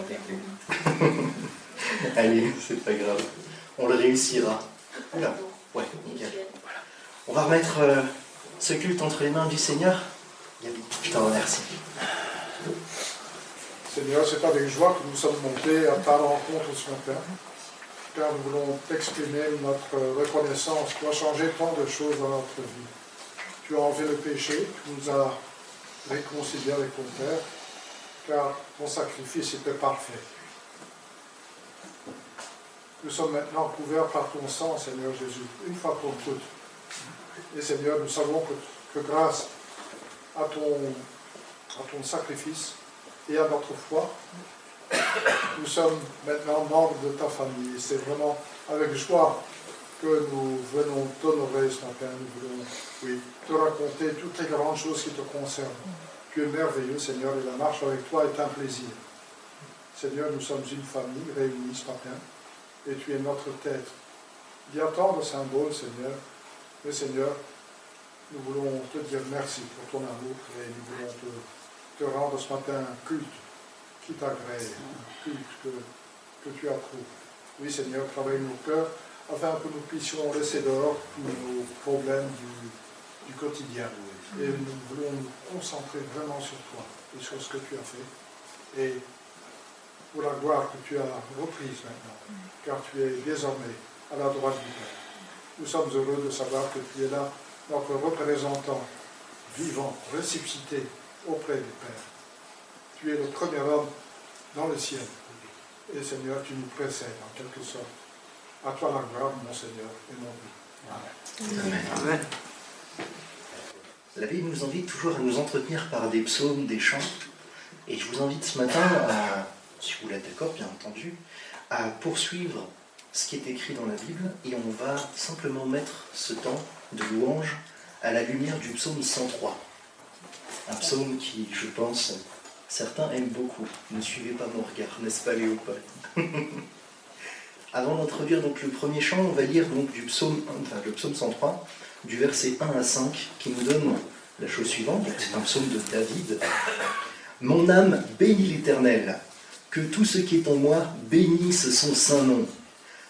avec lui. Allez, c'est pas grave. On le réussira. Oula, ouais, nickel. Voilà. On va remettre ce culte entre les mains du Seigneur. Gabi, je te remercie. Seigneur, c'est avec joie que nous sommes montés à ta rencontre ce matin, car nous voulons t'exprimer notre reconnaissance. Tu as changé tant de choses dans notre vie. Tu as enlevé le péché, tu nous as réconciliés avec ton Père, car ton sacrifice était parfait. Nous sommes maintenant couverts par ton sang, Seigneur Jésus, une fois pour toutes. Et Seigneur, nous savons que grâce à ton sacrifice et à notre foi, nous sommes maintenant membres de ta famille. Et c'est vraiment avec joie que nous venons t'honorer ce matin. Nous voulons te raconter toutes les grandes choses qui te concernent. Tu es merveilleux, Seigneur, et la marche avec toi est un plaisir. Seigneur, nous sommes une famille réunie ce matin, et tu es notre tête. Il y a tant de symboles, Seigneur, mais Seigneur, nous voulons te dire merci pour ton amour, et nous voulons te rendre ce matin un culte qui t'agrée, un culte que tu approuves. Oui, Seigneur, travaille nos cœurs, afin que nous puissions laisser dehors tous nos problèmes du quotidien. Et nous voulons nous concentrer vraiment sur toi et sur ce que tu as fait. Et pour la gloire que tu as reprise maintenant, car tu es désormais à la droite du Père. Nous sommes heureux de savoir que tu es là, notre représentant vivant, ressuscité auprès du Père. Tu es le premier homme dans le ciel. Et Seigneur, tu nous précèdes en quelque sorte. À toi la gloire, mon Seigneur et mon Dieu. Amen. Amen. La Bible nous invite toujours à nous entretenir par des psaumes, des chants. Et je vous invite ce matin, si vous l'êtes d'accord bien entendu, à poursuivre ce qui est écrit dans la Bible. Et on va simplement mettre ce temps de louange à la lumière du psaume 103. Un psaume qui, je pense, certains aiment beaucoup. Ne suivez pas mon regard, n'est-ce pas Léopold? Avant d'introduire donc le premier chant, on va lire donc le psaume 103, du verset 1 à 5, qui nous donne la chose suivante. C'est un psaume de David. « Mon âme bénit l'Éternel, que tout ce qui est en moi bénisse son saint nom.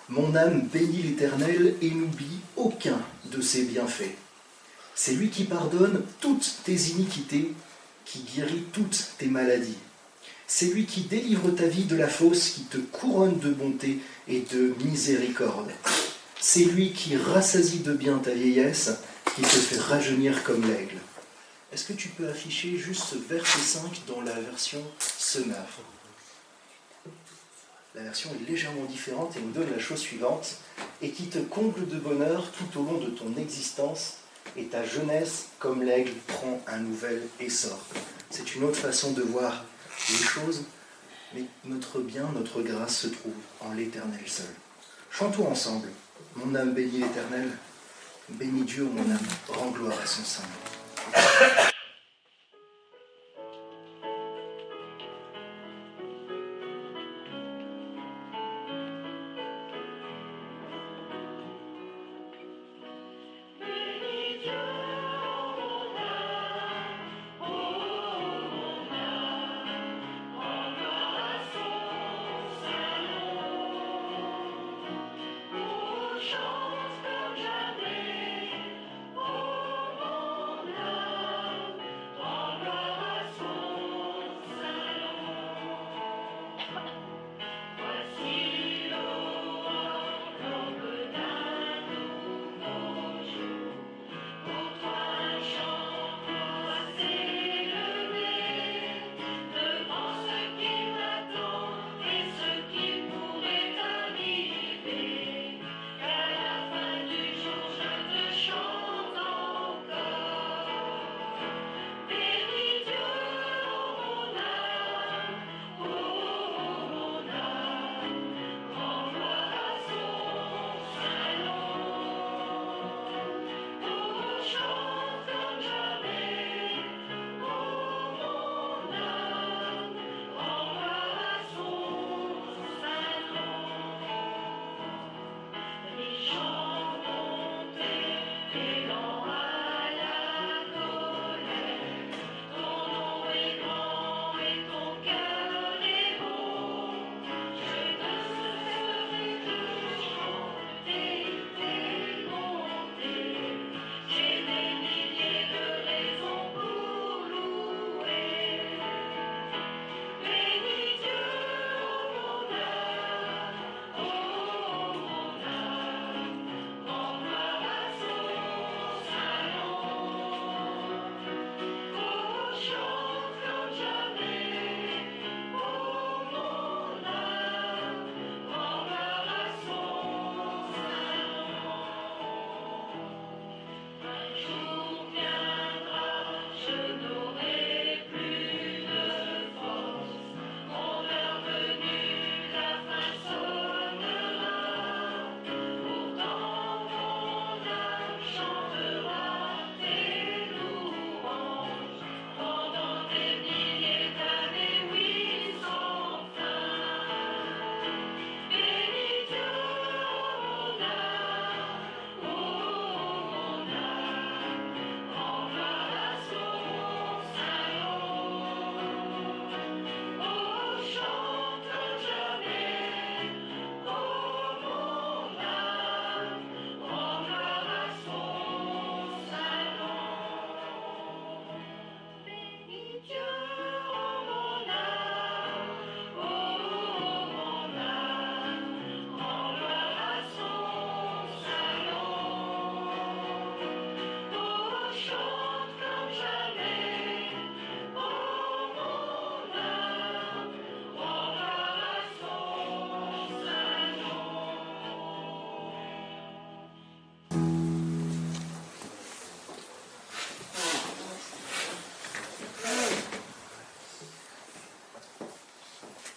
Mon âme bénit l'Éternel et n'oublie aucun de ses bienfaits. C'est lui qui pardonne toutes tes iniquités, qui guérit toutes tes maladies. C'est lui qui délivre ta vie de la fosse, qui te couronne de bonté et de miséricorde. C'est lui qui rassasie de bien ta vieillesse, qui te fait rajeunir comme l'aigle. » Est-ce que tu peux afficher juste ce verset 5 dans la version Summer? La version est légèrement différente et nous donne la chose suivante. « Et qui te comble de bonheur tout au long de ton existence, et ta jeunesse, comme l'aigle, prend un nouvel essor. » C'est une autre façon de voir les choses, mais notre bien, notre grâce se trouve en l'Éternel seul. Chantons ensemble. Mon âme bénit l'Éternel, bénis Dieu, mon âme, rends gloire à son saint nom.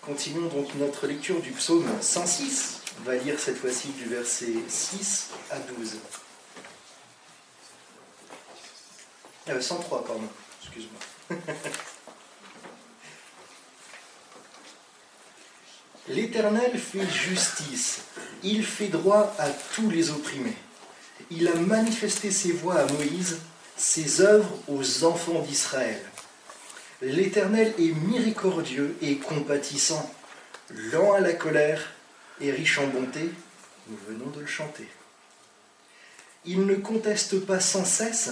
Continuons donc notre lecture du psaume 106. On va lire cette fois-ci du verset 6 à 12. 103, pardon, excuse-moi. L'Éternel fait justice, il fait droit à tous les opprimés. Il a manifesté ses voies à Moïse, ses œuvres aux enfants d'Israël. L'Éternel est miséricordieux et compatissant, lent à la colère et riche en bonté. Nous venons de le chanter. Il ne conteste pas sans cesse,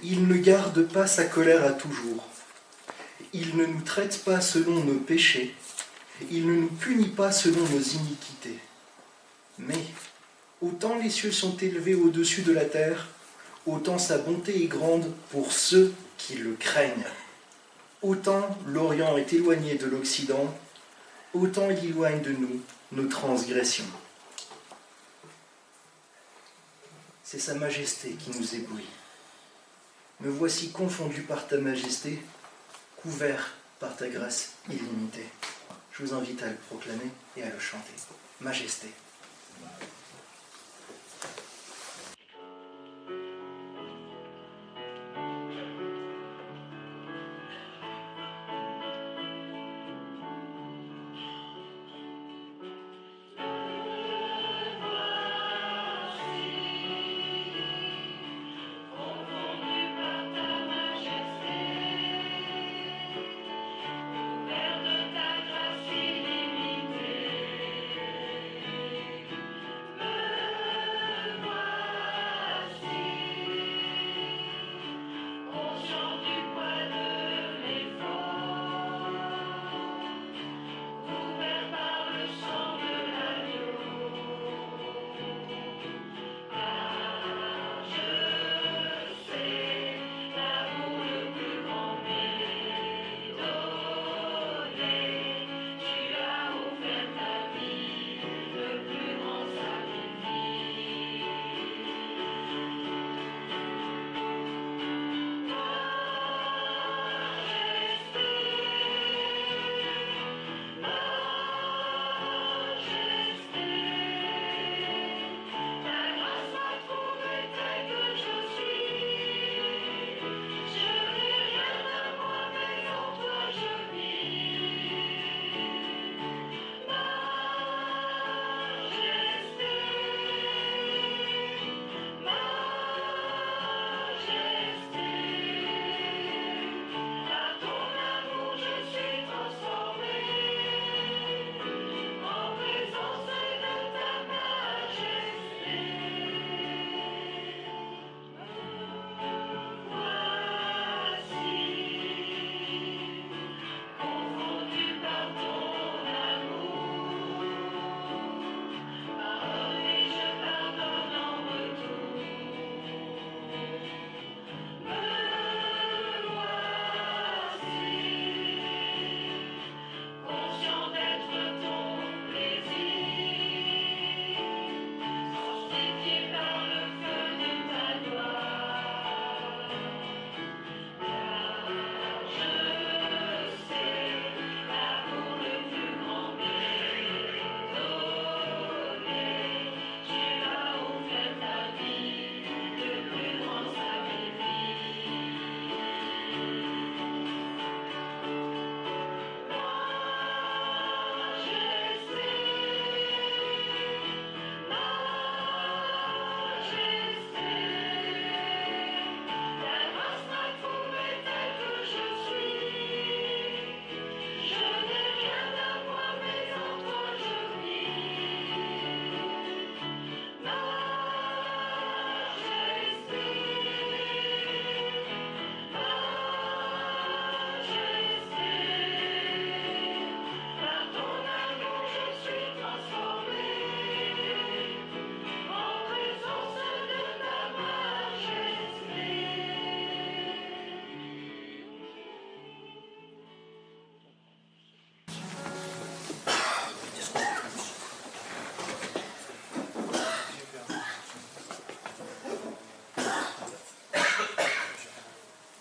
il ne garde pas sa colère à toujours. Il ne nous traite pas selon nos péchés, il ne nous punit pas selon nos iniquités. Mais autant les cieux sont élevés au-dessus de la terre, autant sa bonté est grande pour ceux qui le craignent. Autant l'Orient est éloigné de l'Occident, autant il éloigne de nous nos transgressions. C'est sa majesté qui nous éblouit. Me voici confondu par ta majesté, couvert par ta grâce illimitée. Je vous invite à le proclamer et à le chanter. Majesté.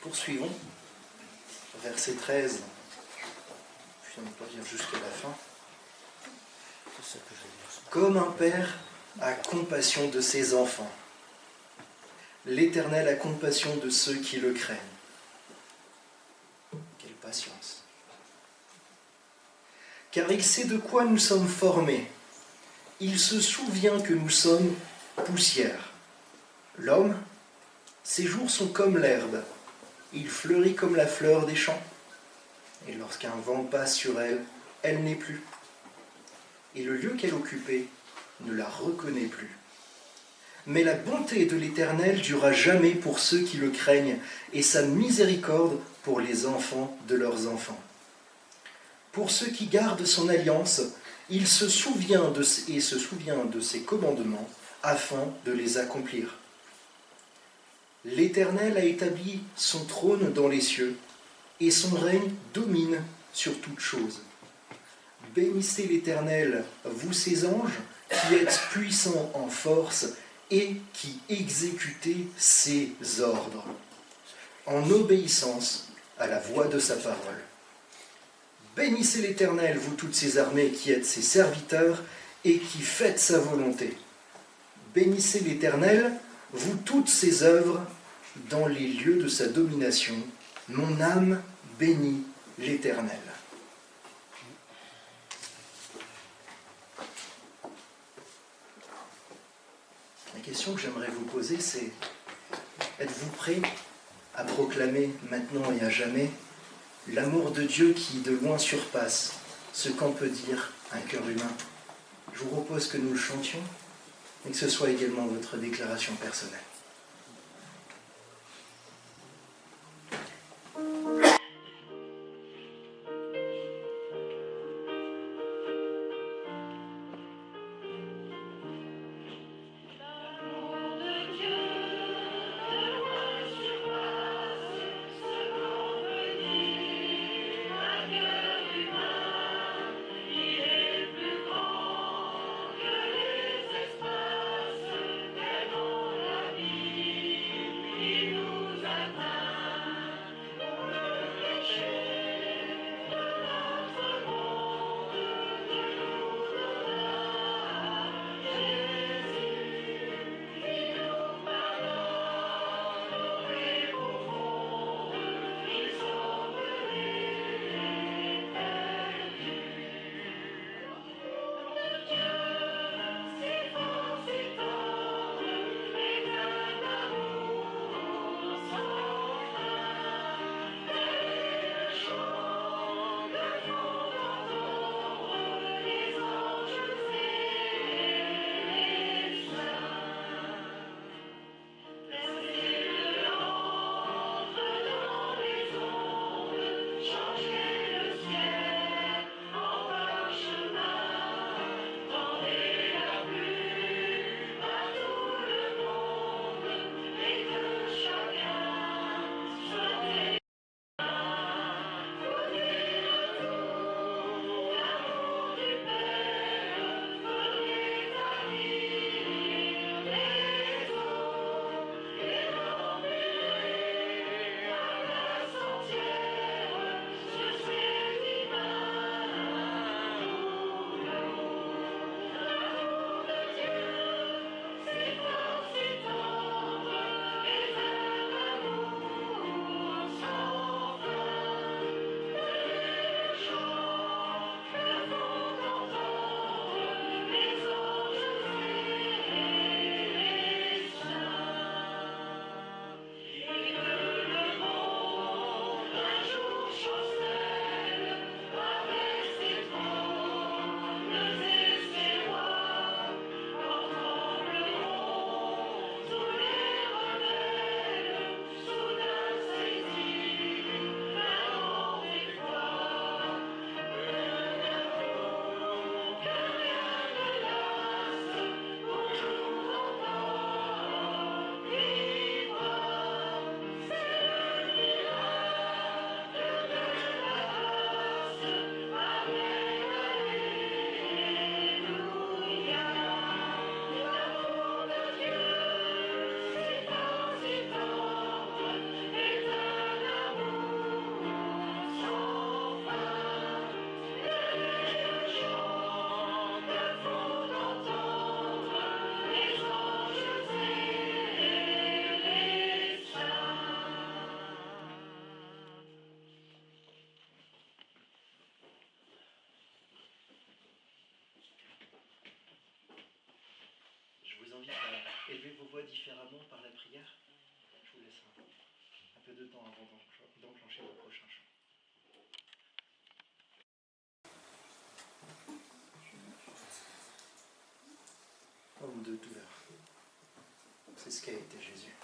Poursuivons. Verset 13. Je ne vais pas dire jusqu'à la fin. Comme un père a compassion de ses enfants, l'Éternel a compassion de ceux qui le craignent. Quelle patience! Car il sait de quoi nous sommes formés. Il se souvient que nous sommes poussière. L'homme, ses jours sont comme l'herbe. Il fleurit comme la fleur des champs. Et lorsqu'un vent passe sur elle, elle n'est plus. Et le lieu qu'elle occupait ne la reconnaît plus. Mais la bonté de l'Éternel durera jamais pour ceux qui le craignent, et sa miséricorde pour les enfants de leurs enfants. Pour ceux qui gardent son alliance, il se souvient de ses commandements afin de les accomplir. L'Éternel a établi son trône dans les cieux, et son règne domine sur toutes choses. Bénissez l'Éternel, vous ses anges, qui êtes puissants en force et qui exécutez ses ordres, en obéissance à la voix de sa parole. Bénissez l'Éternel, vous toutes ses armées, qui êtes ses serviteurs et qui faites sa volonté. Bénissez l'Éternel, vous toutes ses œuvres, dans les lieux de sa domination. Mon âme bénit l'Éternel. La question que j'aimerais vous poser, c'est: êtes-vous prêt à proclamer maintenant et à jamais l'amour de Dieu qui de loin surpasse ce qu'en peut dire un cœur humain? Je vous propose que nous le chantions et que ce soit également votre déclaration personnelle. La vie invite à élever vos voix différemment par la prière. Je vous laisse un peu de temps avant d'enclencher le prochain chant. Homme de douleur. C'est ce qu'a été Jésus.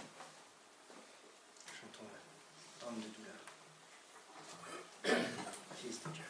Chantons-le. Homme de douleur. Fils de Dieu.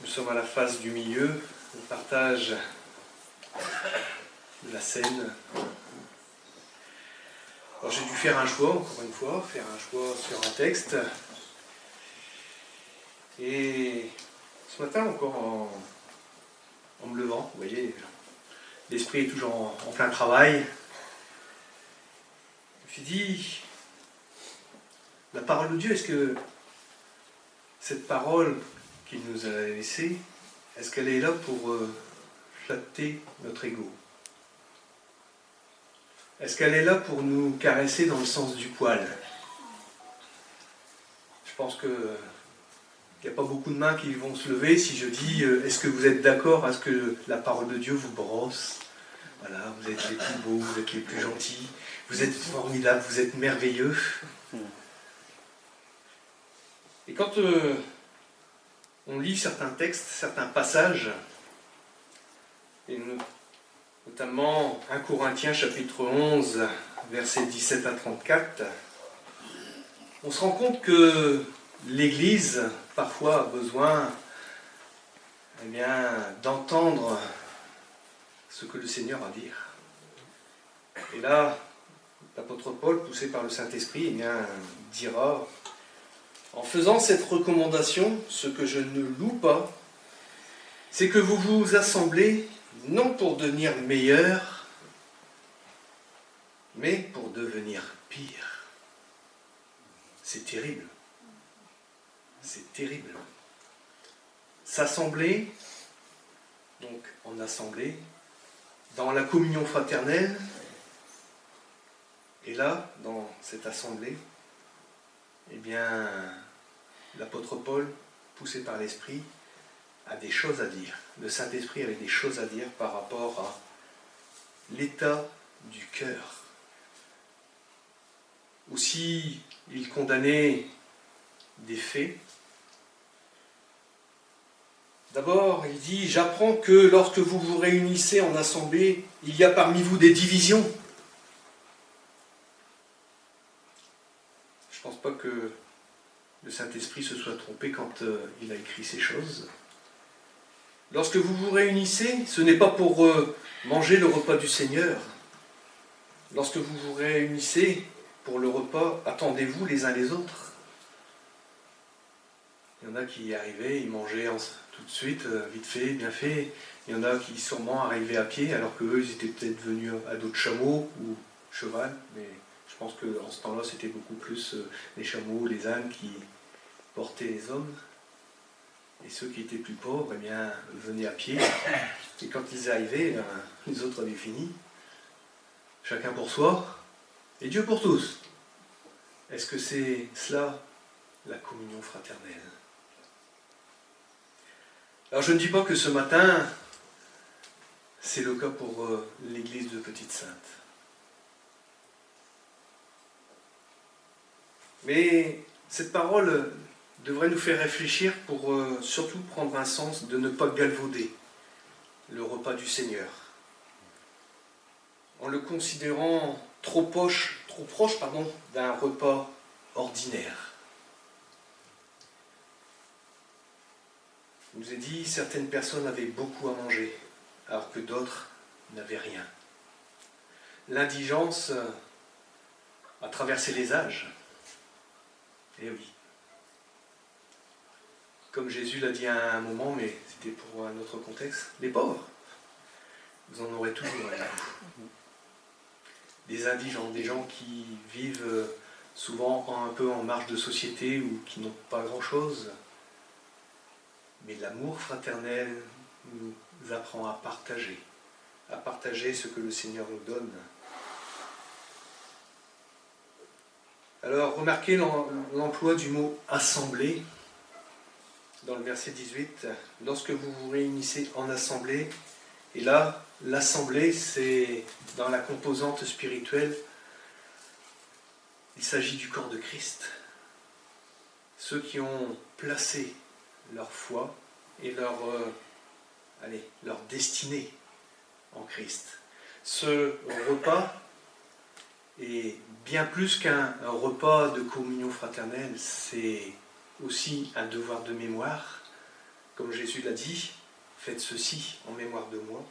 Nous sommes à la phase du milieu, le partage de la scène. Alors j'ai dû faire un choix, encore une fois, sur un texte. Et ce matin, encore en me levant, vous voyez, l'esprit est toujours en plein travail. Je me suis dit, la parole de Dieu, est-ce que cette parole qu'il nous a laissée, est-ce qu'elle est là pour flatter notre ego? Est-ce qu'elle est là pour nous caresser dans le sens du poil? Je pense qu'il n'y a pas beaucoup de mains qui vont se lever si je dis est-ce que vous êtes d'accord à ce que la parole de Dieu vous brosse? Voilà, vous êtes les plus beaux, vous êtes les plus gentils, vous êtes formidables, vous êtes merveilleux. Et quand on lit certains textes, certains passages, et notamment 1 Corinthiens chapitre 11, versets 17 à 34, on se rend compte que l'Église, parfois, a besoin d'entendre ce que le Seigneur a à dire. Et là, l'apôtre Paul, poussé par le Saint-Esprit, dira, en faisant cette recommandation, ce que je ne loue pas, c'est que vous vous assemblez non pour devenir meilleur, mais pour devenir pire. C'est terrible. C'est terrible. S'assembler, donc en assemblée, dans la communion fraternelle, et là, dans cette assemblée, l'apôtre Paul, poussé par l'Esprit, a des choses à dire. Le Saint-Esprit avait des choses à dire par rapport à l'état du cœur. Aussi, il condamnait des faits. D'abord, il dit « J'apprends que lorsque vous vous réunissez en assemblée, il y a parmi vous des divisions. » Je ne pense pas que le Saint-Esprit se soit trompé quand il a écrit ces choses. Lorsque vous vous réunissez, ce n'est pas pour manger le repas du Seigneur. Lorsque vous vous réunissez pour le repas, attendez-vous les uns les autres. Il y en a qui y arrivaient, ils mangeaient tout de suite, vite fait, bien fait. Il y en a qui sûrement arrivaient à pied, alors qu'eux, ils étaient peut-être venus à dos de chameau ou cheval. Mais je pense qu'en ce temps-là, c'était beaucoup plus les chameaux, les ânes qui portaient les hommes. Et ceux qui étaient plus pauvres, venaient à pied. Et quand ils arrivaient, les autres avaient fini. Chacun pour soi, et Dieu pour tous. Est-ce que c'est cela, la communion fraternelle? Alors je ne dis pas que ce matin, c'est le cas pour l'église de Petite Sainte. Mais cette parole devrait nous faire réfléchir pour surtout prendre un sens de ne pas galvauder le repas du Seigneur, en le considérant trop proche d'un repas ordinaire. Il nous est dit, certaines personnes avaient beaucoup à manger, alors que d'autres n'avaient rien. L'indigence a traversé les âges. Eh oui. Comme Jésus l'a dit à un moment, mais c'était pour un autre contexte, les pauvres, vous en aurez toujours avec vous. Des indigents, des gens qui vivent souvent un peu en marge de société ou qui n'ont pas grand-chose. Mais l'amour fraternel nous apprend à partager ce que le Seigneur nous donne. Alors, remarquez l'emploi du mot « assembler » dans le verset 18. « Lorsque vous vous réunissez en assemblée », et là, l'assemblée, c'est dans la composante spirituelle, il s'agit du corps de Christ. Ceux qui ont placé leur foi et leur destinée en Christ. Ce repas est bien plus qu'un repas de communion fraternelle, c'est aussi un devoir de mémoire. Comme Jésus l'a dit, faites ceci en mémoire de moi.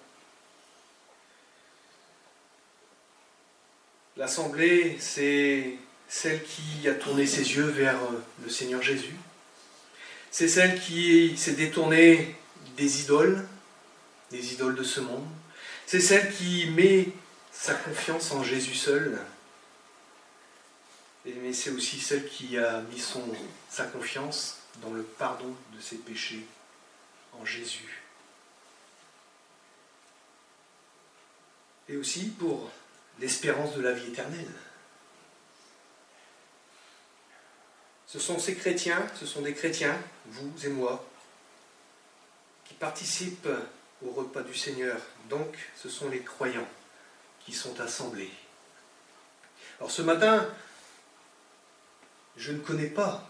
L'assemblée, c'est celle qui a tourné ses yeux vers le Seigneur Jésus. C'est celle qui s'est détournée des idoles de ce monde. C'est celle qui met sa confiance en Jésus seul. Mais c'est aussi celle qui a mis sa confiance dans le pardon de ses péchés en Jésus. Et aussi pour l'espérance de la vie éternelle. Ce sont des chrétiens, vous et moi, qui participent au repas du Seigneur. Donc, ce sont les croyants qui sont assemblés. Alors ce matin, je ne connais pas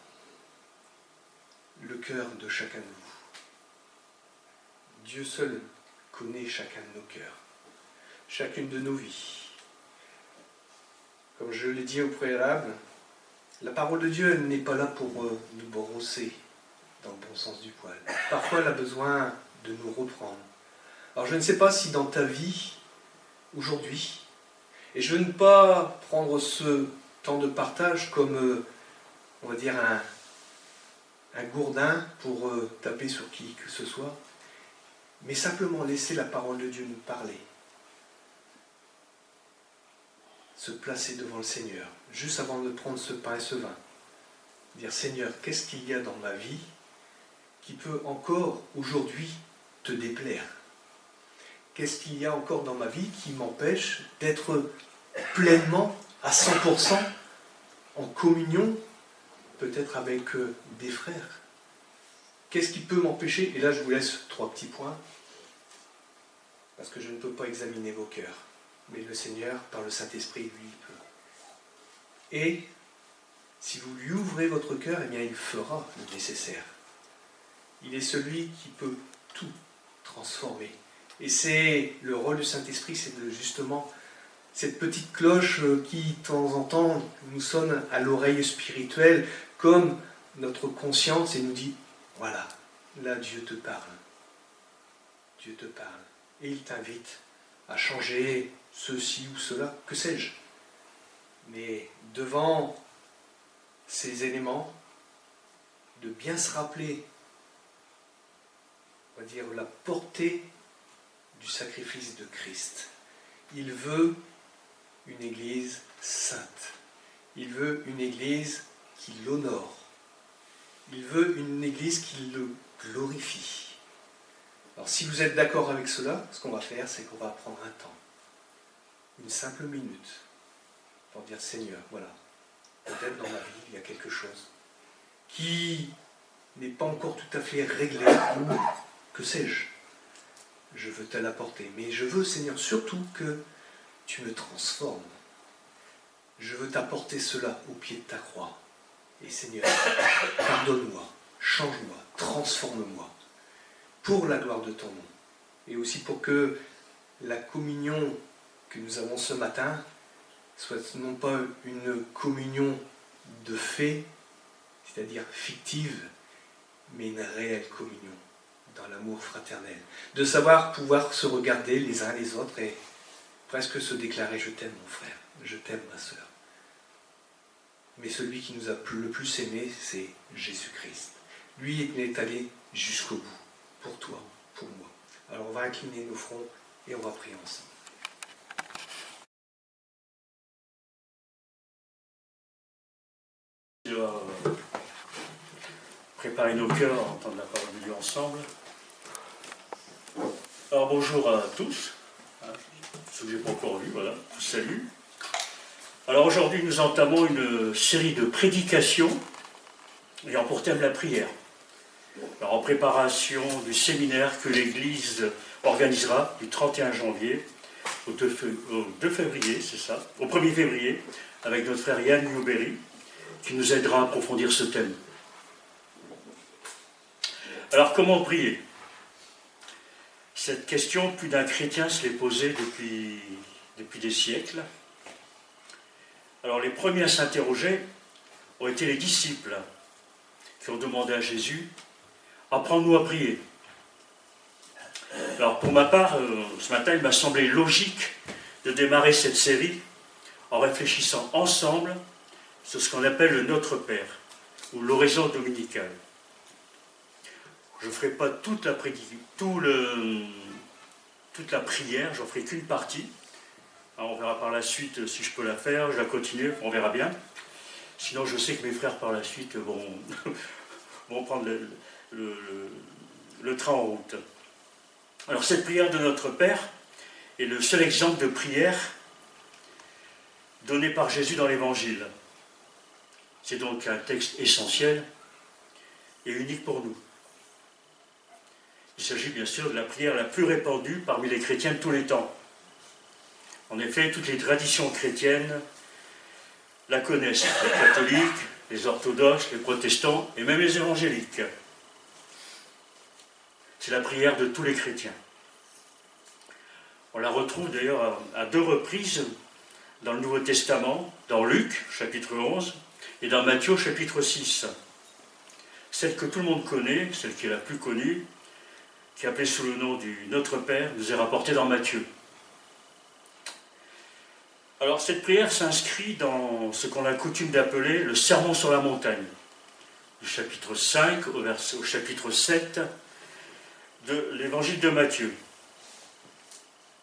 le cœur de chacun de vous. Dieu seul connaît chacun de nos cœurs, chacune de nos vies. Comme je l'ai dit au préalable, la parole de Dieu n'est pas là pour nous brosser dans le bon sens du poil. Parfois, elle a besoin de nous reprendre. Alors je ne sais pas si dans ta vie, aujourd'hui, et je ne veux pas prendre ce temps de partage comme, on va dire, un gourdin pour taper sur qui que ce soit, mais simplement laisser la parole de Dieu nous parler. Se placer devant le Seigneur, juste avant de prendre ce pain et ce vin. Dire, Seigneur, qu'est-ce qu'il y a dans ma vie qui peut encore aujourd'hui te déplaire? Qu'est-ce qu'il y a encore dans ma vie qui m'empêche d'être pleinement, à 100%, en communion, peut-être avec des frères? Qu'est-ce qui peut m'empêcher? Et là, je vous laisse 3 petits points, parce que je ne peux pas examiner vos cœurs. Mais le Seigneur, par le Saint-Esprit, lui, il peut. Et si vous lui ouvrez votre cœur, eh bien, il fera le nécessaire. Il est celui qui peut tout transformer. Et c'est le rôle du Saint-Esprit, c'est de justement cette petite cloche qui, de temps en temps, nous sonne à l'oreille spirituelle, comme notre conscience, et nous dit, voilà, là Dieu te parle. Dieu te parle. Et il t'invite à changer ceci ou cela, que sais-je. Mais devant ces éléments, de bien se rappeler, on va dire, la portée du sacrifice de Christ. Il veut une Église sainte. Il veut une Église qui l'honore. Il veut une Église qui le glorifie. Alors si vous êtes d'accord avec cela, ce qu'on va faire, c'est qu'on va prendre un temps, une simple minute, pour dire, Seigneur, voilà, peut-être dans ma vie, il y a quelque chose qui n'est pas encore tout à fait réglé, ou que sais-je, je veux te l'apporter. Mais je veux, Seigneur, surtout que tu me transformes. Je veux t'apporter cela au pied de ta croix. Et Seigneur, pardonne-moi, change-moi, transforme-moi, pour la gloire de ton nom. Et aussi pour que la communion que nous avons ce matin soit non pas une communion de fait, c'est-à-dire fictive, mais une réelle communion dans l'amour fraternel. De savoir pouvoir se regarder les uns les autres et presque se déclarer, je t'aime mon frère, je t'aime ma sœur. Mais celui qui nous a le plus aimé, c'est Jésus-Christ. Lui, il est allé jusqu'au bout, pour toi, pour moi. Alors on va incliner nos fronts et on va prier ensemble. On va préparer nos cœurs à entendre la parole de Dieu ensemble. Alors bonjour à tous, ceux que je n'ai pas encore vus, voilà, je vous salue. Alors aujourd'hui nous entamons une série de prédications ayant pour thème la prière. Alors, en préparation du séminaire que l'Église organisera du 31 janvier au 2 février, c'est ça, au 1er février, avec notre frère Yann Newberry, qui nous aidera à approfondir ce thème. Alors comment prier? Cette question, plus d'un chrétien se l'est posée depuis des siècles. Alors les premiers à s'interroger ont été les disciples qui ont demandé à Jésus « Apprends-nous à prier ». Alors pour ma part, ce matin, il m'a semblé logique de démarrer cette série en réfléchissant ensemble sur ce qu'on appelle le Notre Père, ou l'oraison dominicale. Je ne ferai pas toute la prière, j'en ferai qu'une partie. Alors on verra par la suite si je peux la faire, je la continue, on verra bien. Sinon je sais que mes frères par la suite vont vont prendre le train en route. Alors cette prière de notre Père est le seul exemple de prière donné par Jésus dans l'Évangile. C'est donc un texte essentiel et unique pour nous. Il s'agit bien sûr de la prière la plus répandue parmi les chrétiens de tous les temps. En effet, toutes les traditions chrétiennes la connaissent, les catholiques, les orthodoxes, les protestants et même les évangéliques. C'est la prière de tous les chrétiens. On la retrouve d'ailleurs à 2 reprises dans le Nouveau Testament, dans Luc, chapitre 11, et dans Matthieu, chapitre 6. Celle que tout le monde connaît, celle qui est la plus connue, qui est appelée sous le nom du Notre Père, nous est rapportée dans Matthieu. Alors cette prière s'inscrit dans ce qu'on a coutume d'appeler le Sermon sur la montagne, du chapitre 5 au chapitre 7 de l'évangile de Matthieu.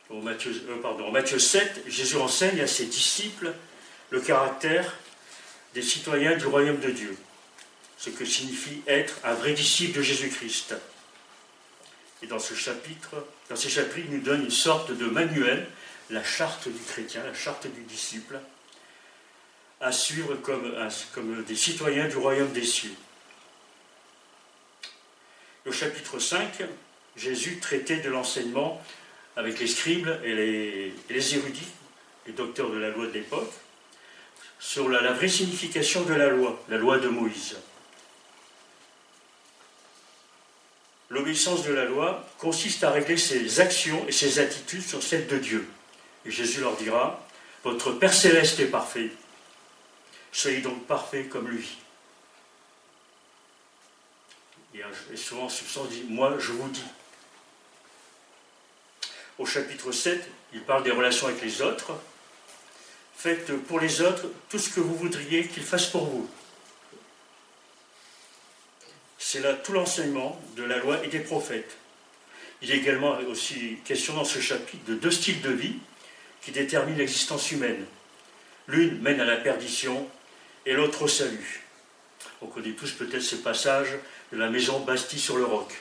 En Matthieu 7, Jésus enseigne à ses disciples le caractère des citoyens du royaume de Dieu, ce que signifie être un vrai disciple de Jésus-Christ. Et dans ces chapitres, il nous donne une sorte de manuel, la charte du chrétien, la charte du disciple, à suivre comme des citoyens du royaume des cieux. Au chapitre 5, Jésus traitait de l'enseignement avec les scribes et les érudits, les docteurs de la loi de l'époque, sur la vraie signification de la loi de Moïse. L'obéissance de la loi consiste à régler ses actions et ses attitudes sur celles de Dieu. Et Jésus leur dira, « Votre Père céleste est parfait, soyez donc parfaits comme lui. » Et souvent, ce sens dit, « Moi, je vous dis. » Au chapitre 7, il parle des relations avec les autres. « Faites pour les autres tout ce que vous voudriez qu'ils fassent pour vous. » C'est là tout l'enseignement de la loi et des prophètes. Il est également aussi question dans ce chapitre de 2 styles de vie qui déterminent l'existence humaine. L'une mène à la perdition et l'autre au salut. On connaît tous peut-être ce passage de la maison Bastille-sur-le-Roc.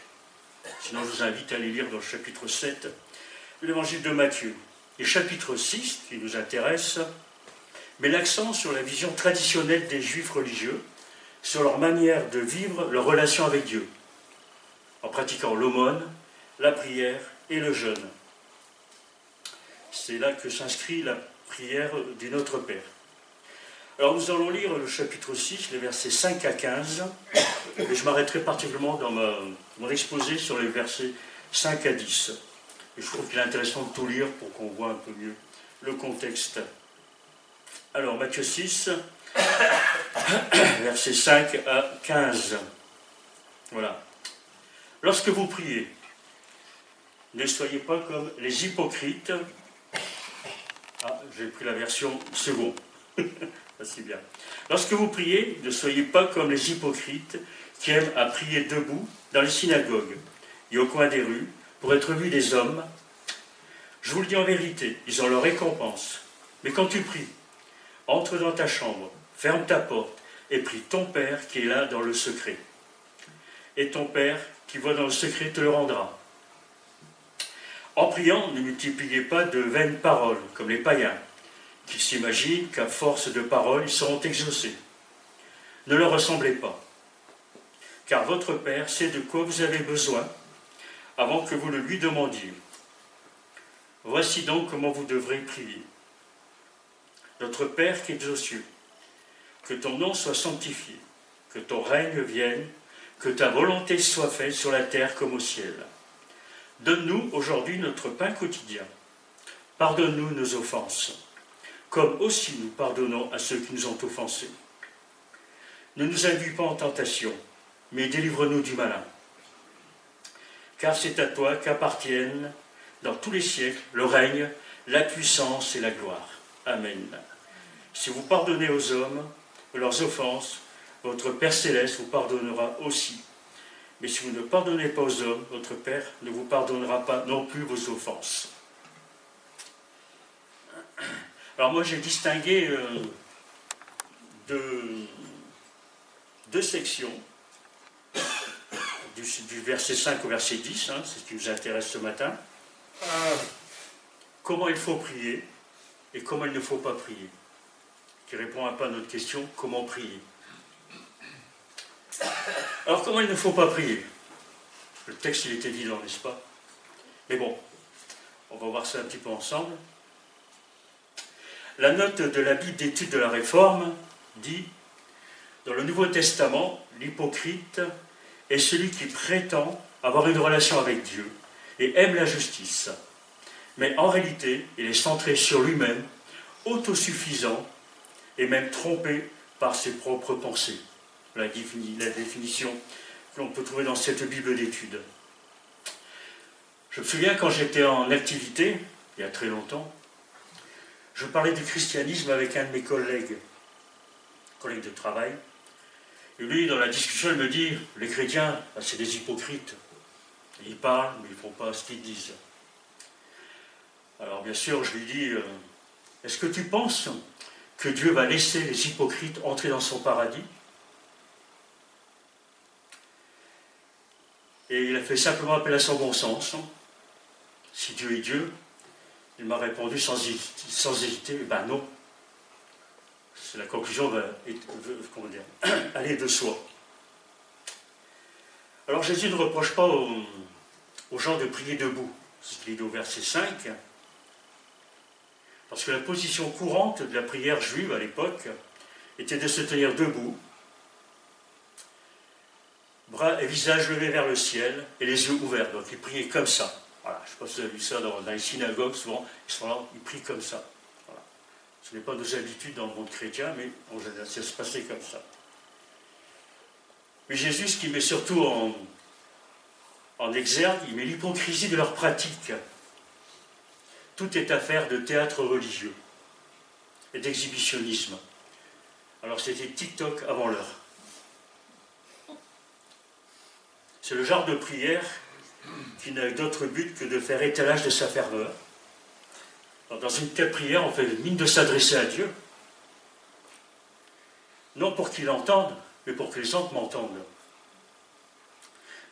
Sinon, je vous invite à aller lire dans le chapitre 7 de l'évangile de Matthieu. Et chapitre 6, qui nous intéresse, met l'accent sur la vision traditionnelle des juifs religieux, sur leur manière de vivre leur relation avec Dieu, en pratiquant l'aumône, la prière et le jeûne. C'est là que s'inscrit la prière du Notre Père. Alors nous allons lire le chapitre 6, les versets 5 à 15, et je m'arrêterai particulièrement dans mon exposé sur les versets 5 à 10. Et je trouve qu'il est intéressant de tout lire pour qu'on voit un peu mieux le contexte. Alors Matthieu 6, versets 5 à 15. Voilà. Lorsque vous priez, ne soyez pas comme les hypocrites. Ah, j'ai pris la version seconde. Ça, c'est bien. Lorsque vous priez, ne soyez pas comme les hypocrites qui aiment à prier debout dans les synagogues et au coin des rues pour être vus des hommes. Je vous le dis en vérité, ils ont leur récompense. Mais quand tu pries, entre dans ta chambre, ferme ta porte et prie ton Père qui est là dans le secret. Et ton Père qui voit dans le secret te le rendra. En priant, ne multipliez pas de vaines paroles comme les païens, qui s'imaginent qu'à force de paroles, ils seront exaucés. Ne leur ressemblez pas, car votre Père sait de quoi vous avez besoin avant que vous le lui demandiez. Voici donc comment vous devrez prier. Notre Père qui es aux cieux, que ton nom soit sanctifié, que ton règne vienne, que ta volonté soit faite sur la terre comme au ciel. Donne-nous aujourd'hui notre pain quotidien. Pardonne-nous nos offenses, comme aussi nous pardonnons à ceux qui nous ont offensés. Ne nous induis pas en tentation, mais délivre-nous du malin. Car c'est à toi qu'appartiennent, dans tous les siècles, le règne, la puissance et la gloire. Amen. Si vous pardonnez aux hommes leurs offenses, votre Père céleste vous pardonnera aussi. Mais si vous ne pardonnez pas aux hommes, votre Père ne vous pardonnera pas non plus vos offenses. Alors moi j'ai distingué deux sections du verset 5 au verset 10, hein, c'est ce qui nous intéresse ce matin. Comment il faut prier et comment il ne faut pas prier. Qui répond un peu à notre question, comment prier. Alors comment il ne faut pas prier? Le texte il est évident, n'est-ce pas? Mais bon, on va voir ça un petit peu ensemble. La note de la Bible d'études de la Réforme dit, dans le Nouveau Testament, l'hypocrite est celui qui prétend avoir une relation avec Dieu et aime la justice. Mais en réalité, il est centré sur lui-même, autosuffisant et même trompé par ses propres pensées. La définition que l'on peut trouver dans cette Bible d'études. Je me souviens quand j'étais en activité, il y a très longtemps, je parlais du christianisme avec un de mes collègues de travail. Et lui, dans la discussion, il me dit, les chrétiens, c'est des hypocrites. Ils parlent, mais ils ne font pas ce qu'ils disent. Alors bien sûr, je lui dis, est-ce que tu penses que Dieu va laisser les hypocrites entrer dans son paradis? Et il a fait simplement appel à son bon sens. Si Dieu est Dieu, il m'a répondu sans hésiter, ben non. La conclusion va aller de soi. Alors Jésus ne reproche pas aux gens de prier debout, c'est ce qu'il dit au verset 5, parce que la position courante de la prière juive à l'époque était de se tenir debout, bras et visage levés vers le ciel et les yeux ouverts. Donc ils priaient comme ça. Voilà. Je ne sais pas si vous avez vu ça dans les synagogues, souvent, ils prient comme ça. Voilà. Ce n'est pas nos habitudes dans le monde chrétien, mais en général, ça se passait comme ça. Mais Jésus, ce qu'il met surtout en exergue, il met l'hypocrisie de leur pratique. Tout est affaire de théâtre religieux et d'exhibitionnisme. Alors c'était TikTok avant l'heure. C'est le genre de prière qui n'a d'autre but que de faire étalage de sa ferveur. Alors, dans une telle prière, on fait mine de s'adresser à Dieu, non pour qu'il entende, mais pour que les autres m'entendent.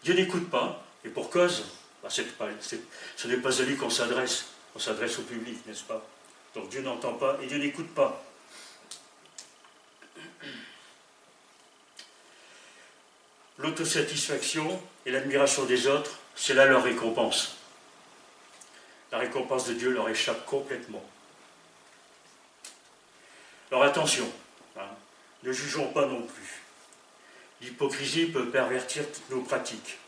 Dieu n'écoute pas, et pour cause, ce n'est pas à lui qu'on s'adresse au public, n'est-ce pas? Donc Dieu n'entend pas et Dieu n'écoute pas. L'autosatisfaction et l'admiration des autres, c'est là leur récompense. La récompense de Dieu leur échappe complètement. Alors attention, ne jugeons pas non plus. L'hypocrisie peut pervertir toutes nos pratiques.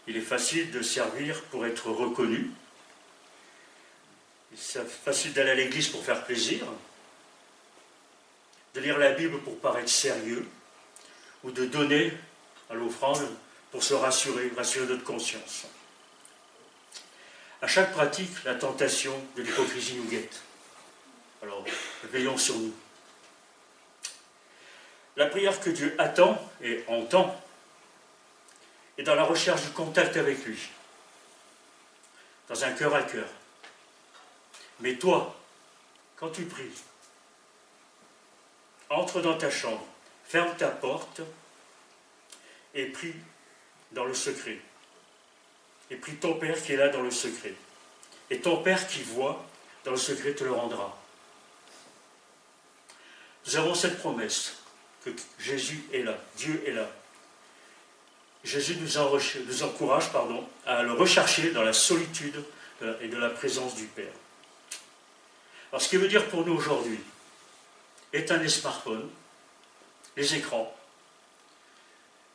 Il est facile de servir pour être reconnu. C'est facile d'aller à l'église pour faire plaisir, de lire la Bible pour paraître sérieux, ou de donner à l'offrande pour se rassurer notre conscience. À chaque pratique, la tentation de l'hypocrisie nous guette. Alors, veillons sur nous. La prière que Dieu attend et entend est dans la recherche du contact avec lui, dans un cœur à cœur. Mais toi, quand tu pries, entre dans ta chambre, ferme ta porte et prie dans le secret. Et prie ton Père qui est là dans le secret. Et ton Père qui voit dans le secret te le rendra. Nous avons cette promesse que Jésus est là, Dieu est là. Jésus nous encourage à le rechercher dans la solitude et de la présence du Père. Alors ce qui veut dire pour nous aujourd'hui, éteindre les smartphones, les écrans,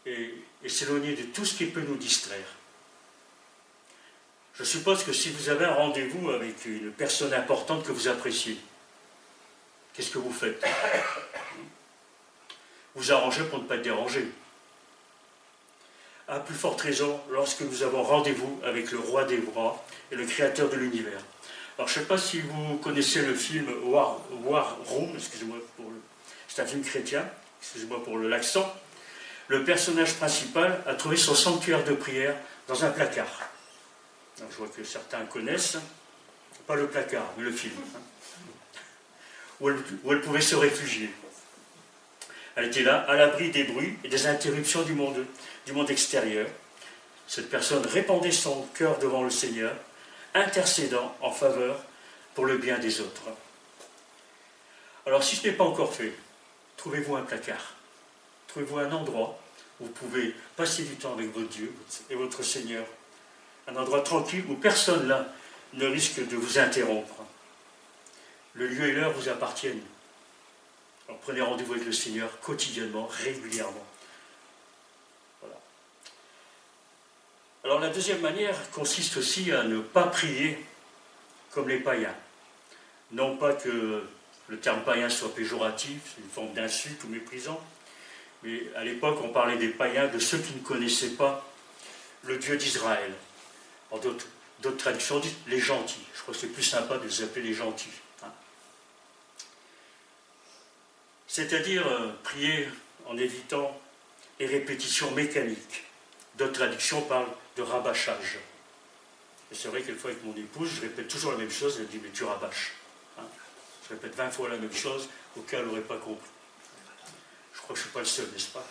et s'éloigner de tout ce qui peut nous distraire. Je suppose que si vous avez un rendez-vous avec une personne importante que vous appréciez, qu'est-ce que vous faites? Vous arrangez pour ne pas être dérangé. À plus forte raison, lorsque nous avons rendez-vous avec le roi des rois et le créateur de l'univers. Alors je ne sais pas si vous connaissez le film War Room, excusez-moi c'est un film chrétien, excusez-moi pour l'accent. Le personnage principal a trouvé son sanctuaire de prière dans un placard. Alors, je vois que certains connaissent, pas le placard, mais le film, où elle pouvait se réfugier. Elle était là, à l'abri des bruits et des interruptions du monde extérieur, cette personne répandait son cœur devant le Seigneur, intercédant en faveur pour le bien des autres. Alors si ce n'est pas encore fait, trouvez-vous un placard, trouvez-vous un endroit où vous pouvez passer du temps avec votre Dieu et votre Seigneur, un endroit tranquille où personne là ne risque de vous interrompre. Le lieu et l'heure vous appartiennent. Alors prenez rendez-vous avec le Seigneur quotidiennement, régulièrement. Voilà. Alors la deuxième manière consiste aussi à ne pas prier comme les païens. Non pas que le terme païen soit péjoratif, c'est une forme d'insulte ou méprisant, mais à l'époque on parlait des païens, de ceux qui ne connaissaient pas le Dieu d'Israël. En d'autres traductions disent les gentils. Je crois que c'est plus sympa de les appeler les gentils. C'est-à-dire prier en évitant les répétitions mécaniques. D'autres traductions parlent de rabâchage. Et c'est vrai qu'une fois avec mon épouse, je répète toujours la même chose, elle dit mais tu rabâches. Je répète 20 fois la même chose, au cas où elle n'aurait pas compris. Je crois que je ne suis pas le seul, n'est-ce pas?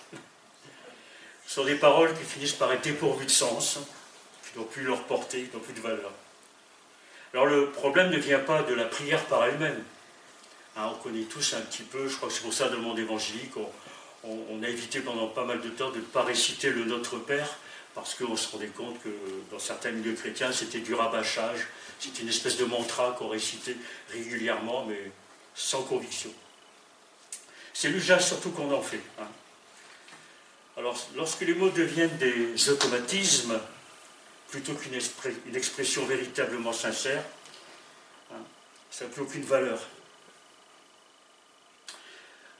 Ce sont des paroles qui finissent par être dépourvues de sens, qui n'ont plus leur portée, qui n'ont plus de valeur. Alors le problème ne vient pas de la prière par elle-même. On connaît tous un petit peu, je crois que c'est pour ça dans le monde évangélique, on a évité pendant pas mal de temps de ne pas réciter le Notre Père, parce qu'on se rendait compte que dans certains milieux chrétiens, c'était du rabâchage, c'était une espèce de mantra qu'on récitait régulièrement, mais sans conviction. C'est l'usage surtout qu'on en fait. Alors, lorsque les mots deviennent des automatismes, plutôt qu'une expression véritablement sincère, ça n'a plus aucune valeur.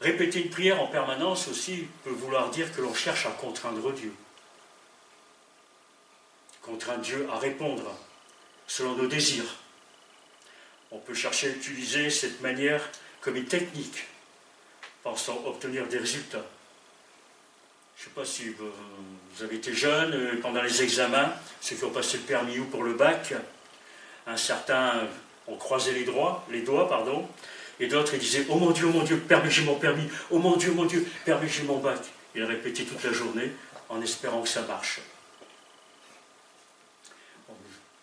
Répéter une prière en permanence aussi peut vouloir dire que l'on cherche à contraindre Dieu. Contraindre Dieu à répondre selon nos désirs. On peut chercher à utiliser cette manière comme une technique, pensant obtenir des résultats. Je ne sais pas si vous avez été jeune, pendant les examens, ceux qui ont passé le permis ou pour le bac, certains ont croisé les doigts, et d'autres ils disaient « Oh mon Dieu, permets j'ai mon permis, oh mon Dieu, permets j'ai mon bac ». Ils répétaient toute la journée en espérant que ça marche.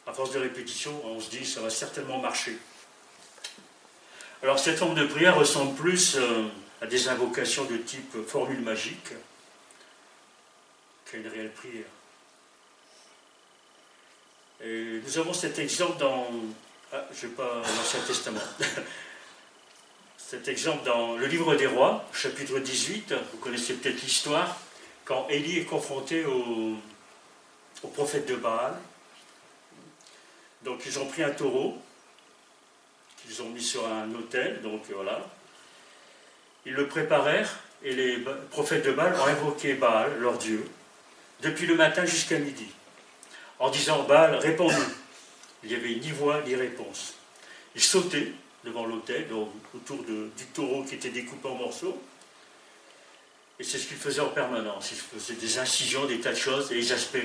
À force de répétition, on se dit « ça va certainement marcher ». Alors cette forme de prière ressemble plus à des invocations de type formule magique qu'à une réelle prière. Et nous avons cet exemple dans... je n'ai pas l'Ancien Testament. Cet exemple dans le livre des Rois, chapitre 18, vous connaissez peut-être l'histoire, quand Élie est confronté au prophète de Baal. Donc ils ont pris un taureau, qu'ils ont mis sur un autel, donc voilà. Ils le préparèrent, et les prophètes de Baal ont invoqué Baal, leur Dieu, depuis le matin jusqu'à midi, en disant « Baal, réponds-nous ». Il n'y avait ni voix ni réponse. Ils sautaient devant l'autel, autour du taureau qui était découpé en morceaux, et c'est ce qu'ils faisaient en permanence. Ils faisaient des incisions, des tas de choses, et ils espéraient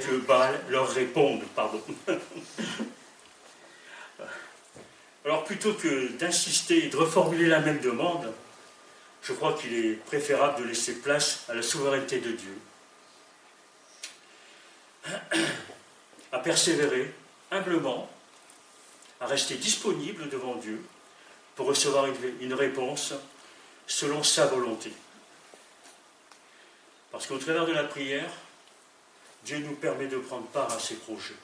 que Baal leur réponde. Alors plutôt que d'insister et de reformuler la même demande, je crois qu'il est préférable de laisser place à la souveraineté de Dieu, à persévérer humblement, à rester disponible devant Dieu pour recevoir une réponse selon sa volonté. Parce qu'au travers de la prière, Dieu nous permet de prendre part à ses projets.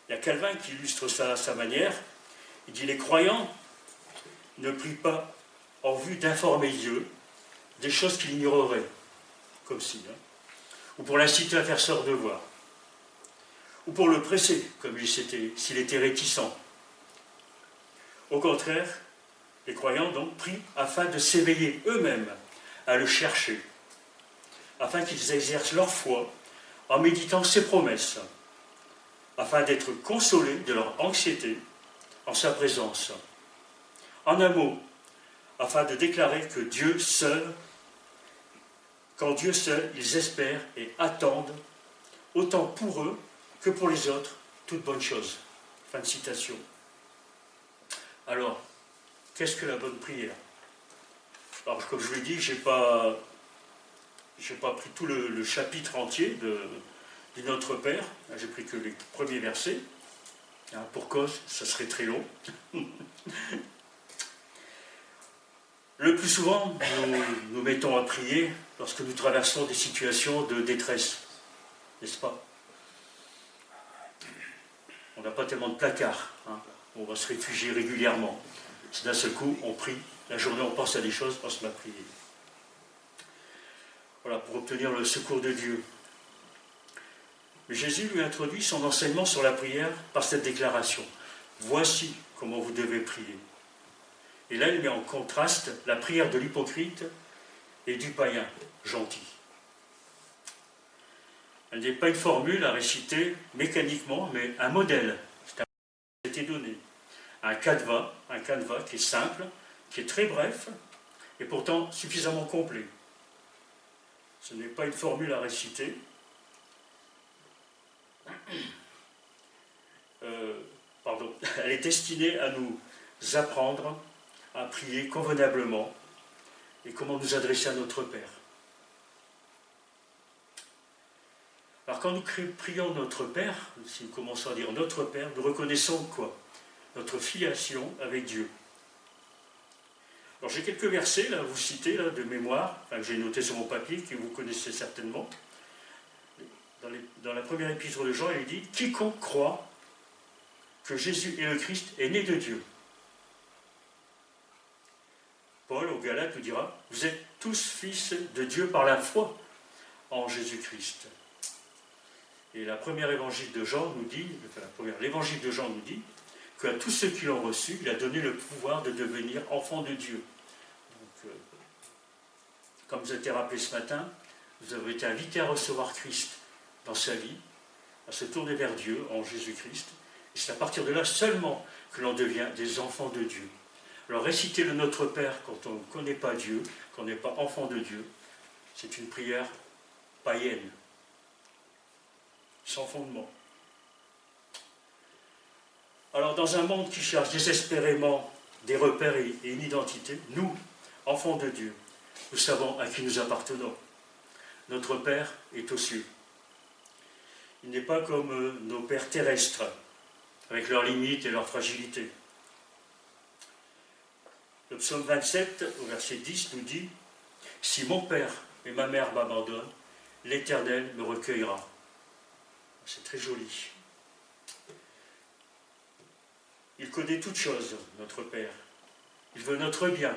Il y a Calvin qui illustre ça à sa manière. Il dit « Les croyants ne prient pas en vue d'informer Dieu des choses qu'il ignorerait, comme si, ou pour l'inciter à faire son devoir, ou pour le presser, comme s'il était réticent. Au contraire, les croyants donc prient afin de s'éveiller eux-mêmes à le chercher, afin qu'ils exercent leur foi en méditant ses promesses, afin d'être consolés de leur anxiété en sa présence. En un mot, afin de déclarer que Dieu seul, qu'en Dieu seul, ils espèrent et attendent, autant pour eux que pour les autres, toute bonne chose. Fin de citation. Alors, qu'est-ce que la bonne prière? Alors, comme je vous l'ai dit, j'ai pas pris tout le chapitre entier du Notre Père. J'ai pris que les premiers versets. Pour cause, ça serait très long. Le plus souvent, nous nous mettons à prier lorsque nous traversons des situations de détresse. N'est-ce pas? On n'a pas tellement de placard. On va se réfugier régulièrement. D'un seul coup, on prie. La journée, on pense à des choses, on se met à prier. Voilà, pour obtenir le secours de Dieu. Mais Jésus lui introduit son enseignement sur la prière par cette déclaration. Voici comment vous devez prier. Et là, il met en contraste la prière de l'hypocrite et du païen gentil. Elle n'est pas une formule à réciter mécaniquement, mais un modèle. C'est un modèle qui a été donné. Un canevas qui est simple, qui est très bref, et pourtant suffisamment complet. Ce n'est pas une formule à réciter. Elle est destinée à nous apprendre à prier convenablement et comment nous adresser à notre Père. Alors quand nous prions notre Père, si nous commençons à dire notre Père, nous reconnaissons quoi? Notre filiation avec Dieu. Alors j'ai quelques versets là, à vous citer là, de mémoire, que j'ai noté sur mon papier, que vous connaissez certainement. Dans la première épître de Jean, il dit « Quiconque croit que Jésus est le Christ est né de Dieu ». Paul, aux Galates, nous dira « Vous êtes tous fils de Dieu par la foi en Jésus-Christ ». Et la première évangile de Jean nous dit, l'évangile de Jean nous dit qu'à tous ceux qui l'ont reçu, il a donné le pouvoir de devenir enfants de Dieu. Donc, comme vous avez été rappelé ce matin, vous avez été invités à recevoir Christ dans sa vie, à se tourner vers Dieu en Jésus-Christ. Et c'est à partir de là seulement que l'on devient des enfants de Dieu. Alors réciter le Notre Père quand on ne connaît pas Dieu, quand on n'est pas enfant de Dieu, c'est une prière païenne, sans fondement. Alors dans un monde qui cherche désespérément des repères et une identité, nous, enfants de Dieu, nous savons à qui nous appartenons. Notre Père est aux cieux. Il n'est pas comme nos pères terrestres, avec leurs limites et leurs fragilités. Le psaume 27, au verset 10, nous dit « Si mon père et ma mère m'abandonnent, l'Éternel me recueillera. » C'est très joli. Il connaît toutes choses, notre Père. Il veut notre bien.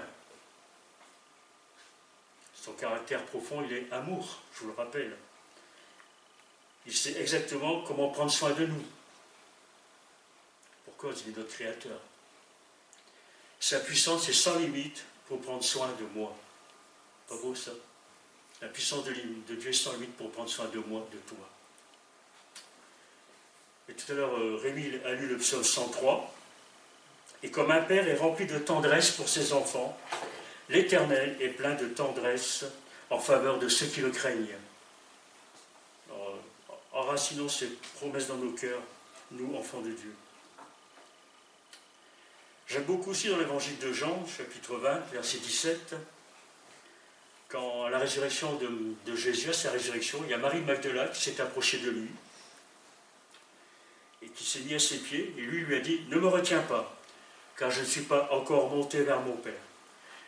Son caractère profond, il est amour, je vous le rappelle. Il sait exactement comment prendre soin de nous. Pourquoi il est notre Créateur. Sa puissance est sans limite pour prendre soin de moi. Pas beau ça? La puissance de Dieu est sans limite pour prendre soin de moi, de toi. Et tout à l'heure, Rémi a lu le psaume 103. Et comme un père est rempli de tendresse pour ses enfants, l'Éternel est plein de tendresse en faveur de ceux qui le craignent. Enracinons ces promesses dans nos cœurs, nous, enfants de Dieu. J'aime beaucoup aussi dans l'évangile de Jean, chapitre 20, verset 17, quand à la résurrection de Jésus, à sa résurrection, il y a Marie Magdala qui s'est approchée de lui et qui s'est mis à ses pieds, et lui a dit « Ne me retiens pas, car je ne suis pas encore monté vers mon Père.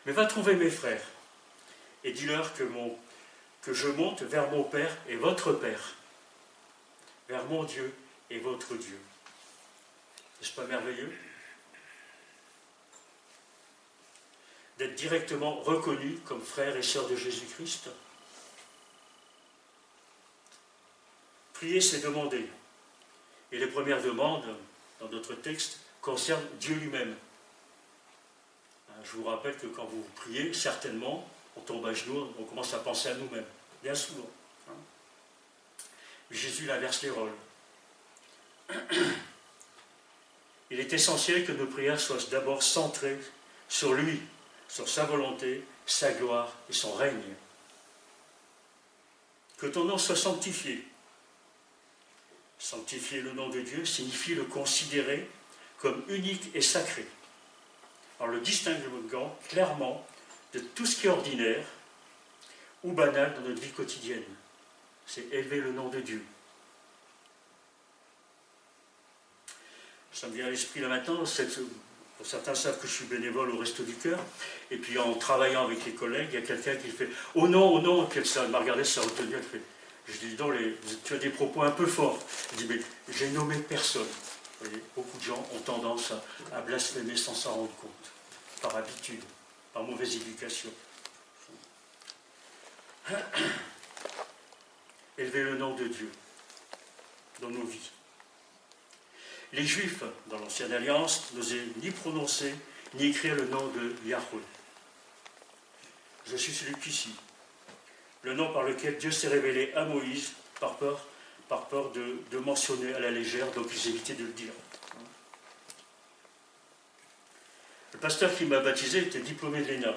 Mais va trouver mes frères, et dis-leur que je monte vers mon Père et votre Père, vers mon Dieu et votre Dieu. » N'est-ce pas merveilleux? D'être directement reconnus comme frères et sœurs de Jésus-Christ. Prier, c'est demander. Et les premières demandes, dans notre texte, concernent Dieu lui-même. Je vous rappelle que quand vous priez, certainement, on tombe à genoux, on commence à penser à nous-mêmes, bien souvent. Jésus inverse les rôles. Il est essentiel que nos prières soient d'abord centrées sur lui, sur sa volonté, sa gloire et son règne. Que ton nom soit sanctifié. Sanctifier le nom de Dieu signifie le considérer comme unique et sacré, en le distinguant clairement de tout ce qui est ordinaire ou banal dans notre vie quotidienne. C'est élever le nom de Dieu. Ça me vient à l'esprit là maintenant, certains savent que je suis bénévole au Resto du Cœur, et puis en travaillant avec les collègues, il y a quelqu'un qui fait « Oh non, oh non !» Puis ça m'a regardé, ça a retenu, elle fait « Je dis non, tu as des propos un peu forts. » Je dis « Mais j'ai nommé personne. » Vous voyez, beaucoup de gens ont tendance à blasphémer sans s'en rendre compte, par habitude, par mauvaise éducation. Élever le nom de Dieu dans nos vies. Les Juifs, dans l'Ancienne Alliance, n'osaient ni prononcer, ni écrire le nom de Yahweh. Je suis celui qui, le nom par lequel Dieu s'est révélé à Moïse, par peur de mentionner à la légère, donc ils évitaient de le dire. Le pasteur qui m'a baptisé était diplômé de l'ENA.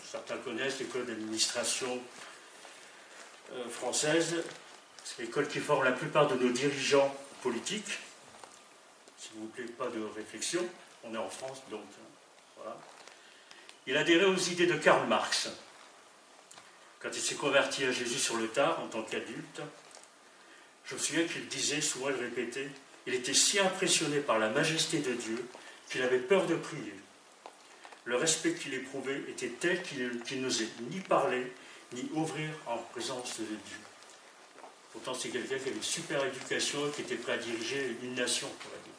Certains connaissent l'école d'administration française. C'est l'école qui forme la plupart de nos dirigeants politiques. S'il vous plaît, pas de réflexion. On est en France, donc voilà. Il adhérait aux idées de Karl Marx. Quand il s'est converti à Jésus sur le tard, en tant qu'adulte, je me souviens qu'il disait, souvent il répétait, il était si impressionné par la majesté de Dieu qu'il avait peur de prier. Le respect qu'il éprouvait était tel qu'il n'osait ni parler, ni ouvrir en présence de Dieu. Pourtant, c'est quelqu'un qui avait une super éducation et qui était prêt à diriger une nation, on pourrait dire.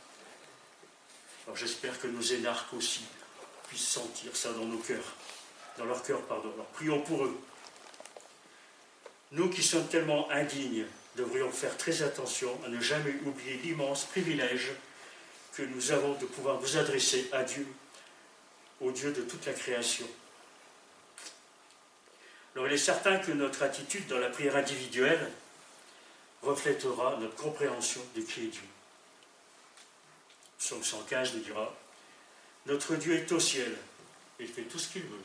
Alors j'espère que nos énarques aussi puissent sentir ça dans nos cœurs, dans leur cœur, pardon. Alors prions pour eux. Nous qui sommes tellement indignes, devrions faire très attention à ne jamais oublier l'immense privilège que nous avons de pouvoir nous adresser à Dieu, au Dieu de toute la création. Alors il est certain que notre attitude dans la prière individuelle reflètera notre compréhension de qui est Dieu. Psaume 115 nous dira « Notre Dieu est au ciel, et il fait tout ce qu'il veut. »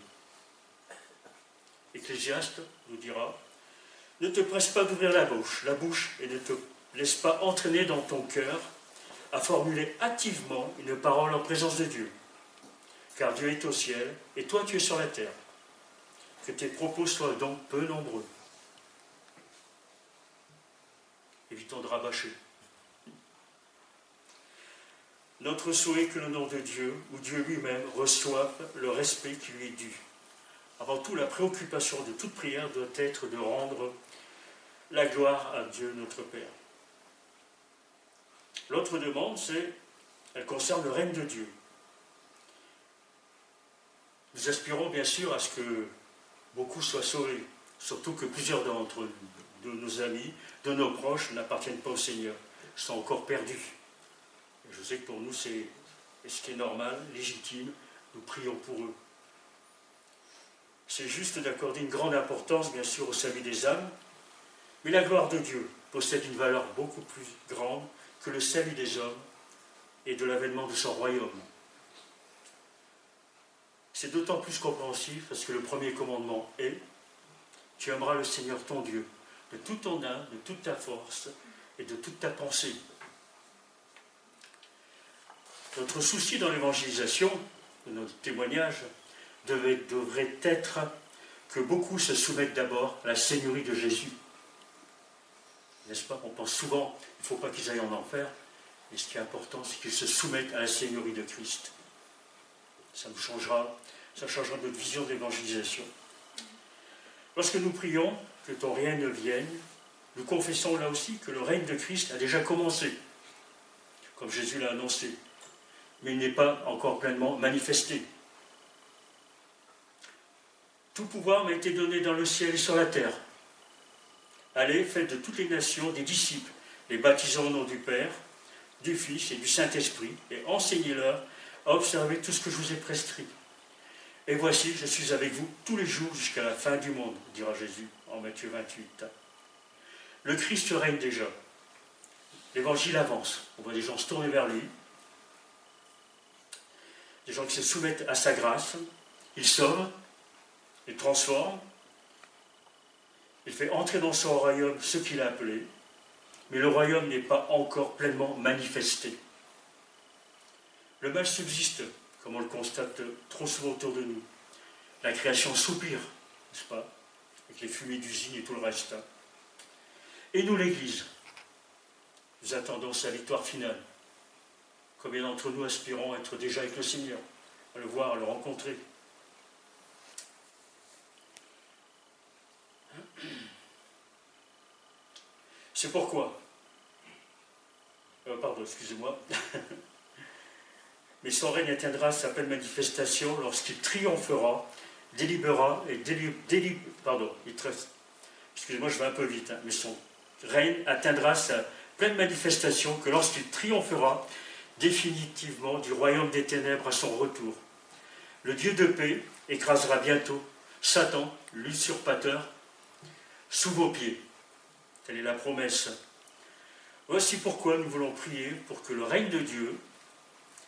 Ecclésiaste nous dira « Ne te presse pas d'ouvrir la bouche, et ne te laisse pas entraîner dans ton cœur à formuler hâtivement une parole en présence de Dieu. Car Dieu est au ciel, et toi tu es sur la terre. Que tes propos soient donc peu nombreux. » Évitons de rabâcher. Notre souhait est que le nom de Dieu, ou Dieu lui-même, reçoive le respect qui lui est dû. Avant tout, la préoccupation de toute prière doit être de rendre la gloire à Dieu notre Père. L'autre demande, elle concerne le règne de Dieu. Nous aspirons bien sûr à ce que beaucoup soient sauvés, surtout que plusieurs d'entre eux, de nos amis, de nos proches, n'appartiennent pas au Seigneur, sont encore perdus. Et je sais que pour nous, c'est ce qui est normal, légitime, nous prions pour eux. C'est juste d'accorder une grande importance, bien sûr, au salut des âmes, mais la gloire de Dieu possède une valeur beaucoup plus grande que le salut des hommes et de l'avènement de son royaume. C'est d'autant plus compréhensif parce que le premier commandement est « Tu aimeras le Seigneur ton Dieu de toute ton âme, de toute ta force et de toute ta pensée. » Notre souci dans l'évangélisation, de notre témoignage, devrait être que beaucoup se soumettent d'abord à la Seigneurie de Jésus. N'est-ce pas? On pense souvent qu'il ne faut pas qu'ils aillent en enfer, mais ce qui est important, c'est qu'ils se soumettent à la Seigneurie de Christ. Ça changera notre vision de l'évangélisation. Lorsque nous prions que ton règne vienne, nous confessons là aussi que le règne de Christ a déjà commencé, comme Jésus l'a annoncé, mais il n'est pas encore pleinement manifesté. Tout pouvoir m'a été donné dans le ciel et sur la terre. Allez, faites de toutes les nations des disciples, les baptisant au nom du Père, du Fils et du Saint-Esprit, et enseignez-leur à observer tout ce que je vous ai prescrit. Et voici, je suis avec vous tous les jours jusqu'à la fin du monde, dira Jésus en Matthieu 28. Le Christ règne déjà. L'évangile avance. On voit des gens se tourner vers lui, des gens qui se soumettent à sa grâce. Il sauve, il transforme, il fait entrer dans son royaume ce qu'il a appelé, mais le royaume n'est pas encore pleinement manifesté. Le mal subsiste, comme on le constate trop souvent autour de nous. La création soupire, n'est-ce pas? Avec les fumées d'usine et tout le reste. Et nous, l'Église, nous attendons sa victoire finale. Combien d'entre nous aspirons à être déjà avec le Seigneur, à le voir, à le rencontrer? C'est pourquoi, pardon, excusez-moi, mais son règne atteindra sa pleine manifestation lorsqu'il triomphera, délibérera et excusez-moi, je vais un peu vite, mais son règne atteindra sa pleine manifestation que lorsqu'il triomphera définitivement du royaume des ténèbres à son retour. Le Dieu de paix écrasera bientôt Satan, l'usurpateur, sous vos pieds. Telle est la promesse. Voici pourquoi nous voulons prier pour que le règne de Dieu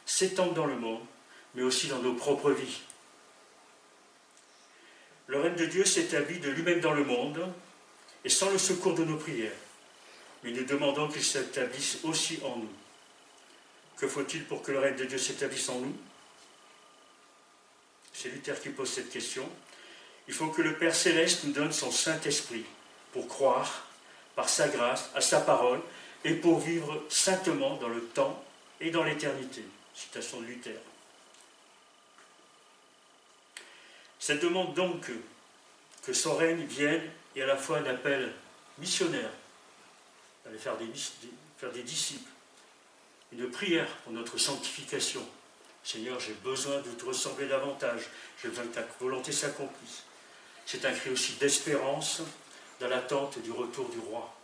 s'étende dans le monde, mais aussi dans nos propres vies. Le règne de Dieu s'établit de lui-même dans le monde, et sans le secours de nos prières. Mais nous demandons qu'il s'établisse aussi en nous. Que faut-il pour que le règne de Dieu s'établisse en nous? C'est Luther qui pose cette question. Il faut que le Père Céleste nous donne son Saint-Esprit pour croire, par sa grâce, à sa parole, et pour vivre saintement dans le temps et dans l'éternité. Citation de Luther. Cette demande donc que son règne vienne est à la fois un appel missionnaire, d'aller faire des disciples, une prière pour notre sanctification. Seigneur, j'ai besoin de te ressembler davantage, j'ai besoin que ta volonté s'accomplisse. C'est un cri aussi d'espérance dans l'attente du retour du roi.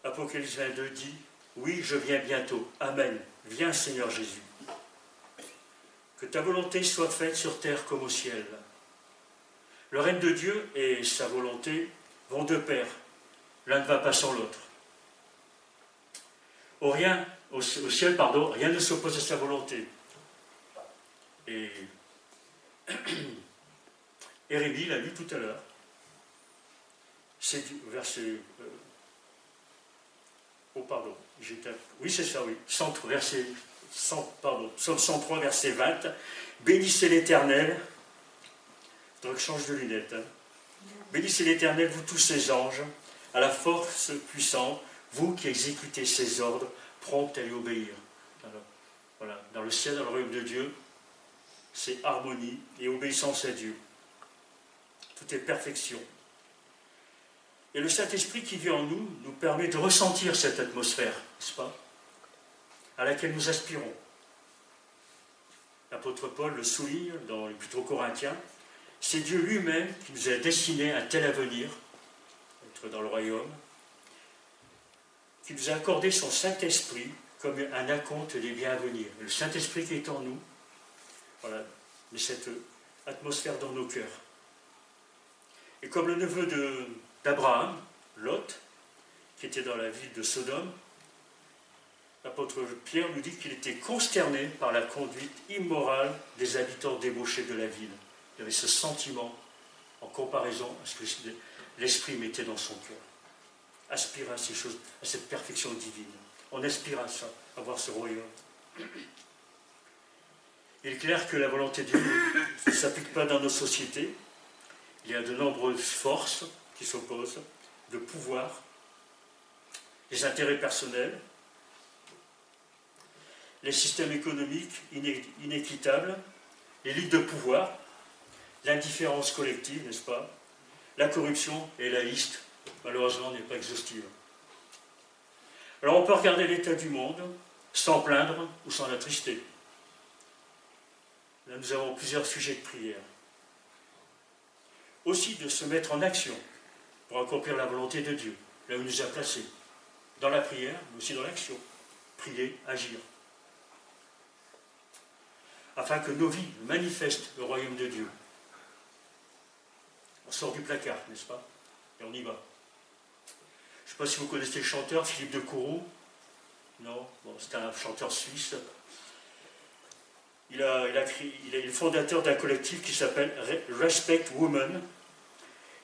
Apocalypse 22 dit, oui, je viens bientôt. Amen. Viens, Seigneur Jésus. Que ta volonté soit faite sur terre comme au ciel. Le règne de Dieu et sa volonté vont de pair. L'un ne va pas sans l'autre. Au ciel, rien ne s'oppose à sa volonté. Et Rémi l'a lu tout à l'heure. C'est du verset... oui, c'est ça, oui. Psaume 103, verset 20. Bénissez l'Éternel. Donc, je change de lunettes. Hein. Bénissez l'Éternel, vous tous ses anges, à la force puissante, vous qui exécutez ses ordres, prompts à lui obéir. Alors, voilà. Dans le ciel, dans le royaume de Dieu, c'est harmonie et obéissance à Dieu. Tout est perfection. Et le Saint-Esprit qui vit en nous nous permet de ressentir cette atmosphère, n'est-ce pas, à laquelle nous aspirons. L'apôtre Paul le souligne dans l'Épître aux Corinthiens, c'est Dieu lui-même qui nous a destiné un tel avenir, être dans le royaume, qui nous a accordé son Saint-Esprit comme un acompte des biens à venir. Et le Saint-Esprit qui est en nous, voilà, met cette atmosphère dans nos cœurs. Et comme le neveu d'Abraham, Lot, qui était dans la ville de Sodome, l'apôtre Pierre nous dit qu'il était consterné par la conduite immorale des habitants débauchés de la ville. Il y avait ce sentiment en comparaison à ce que l'Esprit mettait dans son cœur. Aspire à ces choses, à cette perfection divine. On aspire à ça, à voir ce royaume. Il est clair que la volonté de Dieu ne s'applique pas dans nos sociétés. Il y a de nombreuses forces qui s'opposent, de pouvoir, les intérêts personnels, les systèmes économiques inéquitables, les luttes de pouvoir, l'indifférence collective, n'est-ce pas, la corruption, et la liste, malheureusement, n'est pas exhaustive. Alors on peut regarder l'état du monde sans plaindre ou sans l'attrister. Là, nous avons plusieurs sujets de prière. Aussi de se mettre en action pour accomplir la volonté de Dieu, là où il nous a placés, dans la prière, mais aussi dans l'action. Prier, agir. Afin que nos vies manifestent le royaume de Dieu. On sort du placard, n'est-ce pas? Et on y va. Je ne sais pas si vous connaissez le chanteur Philippe de Courroux. Non, bon, c'est un chanteur suisse. Il est le fondateur d'un collectif qui s'appelle Respect Women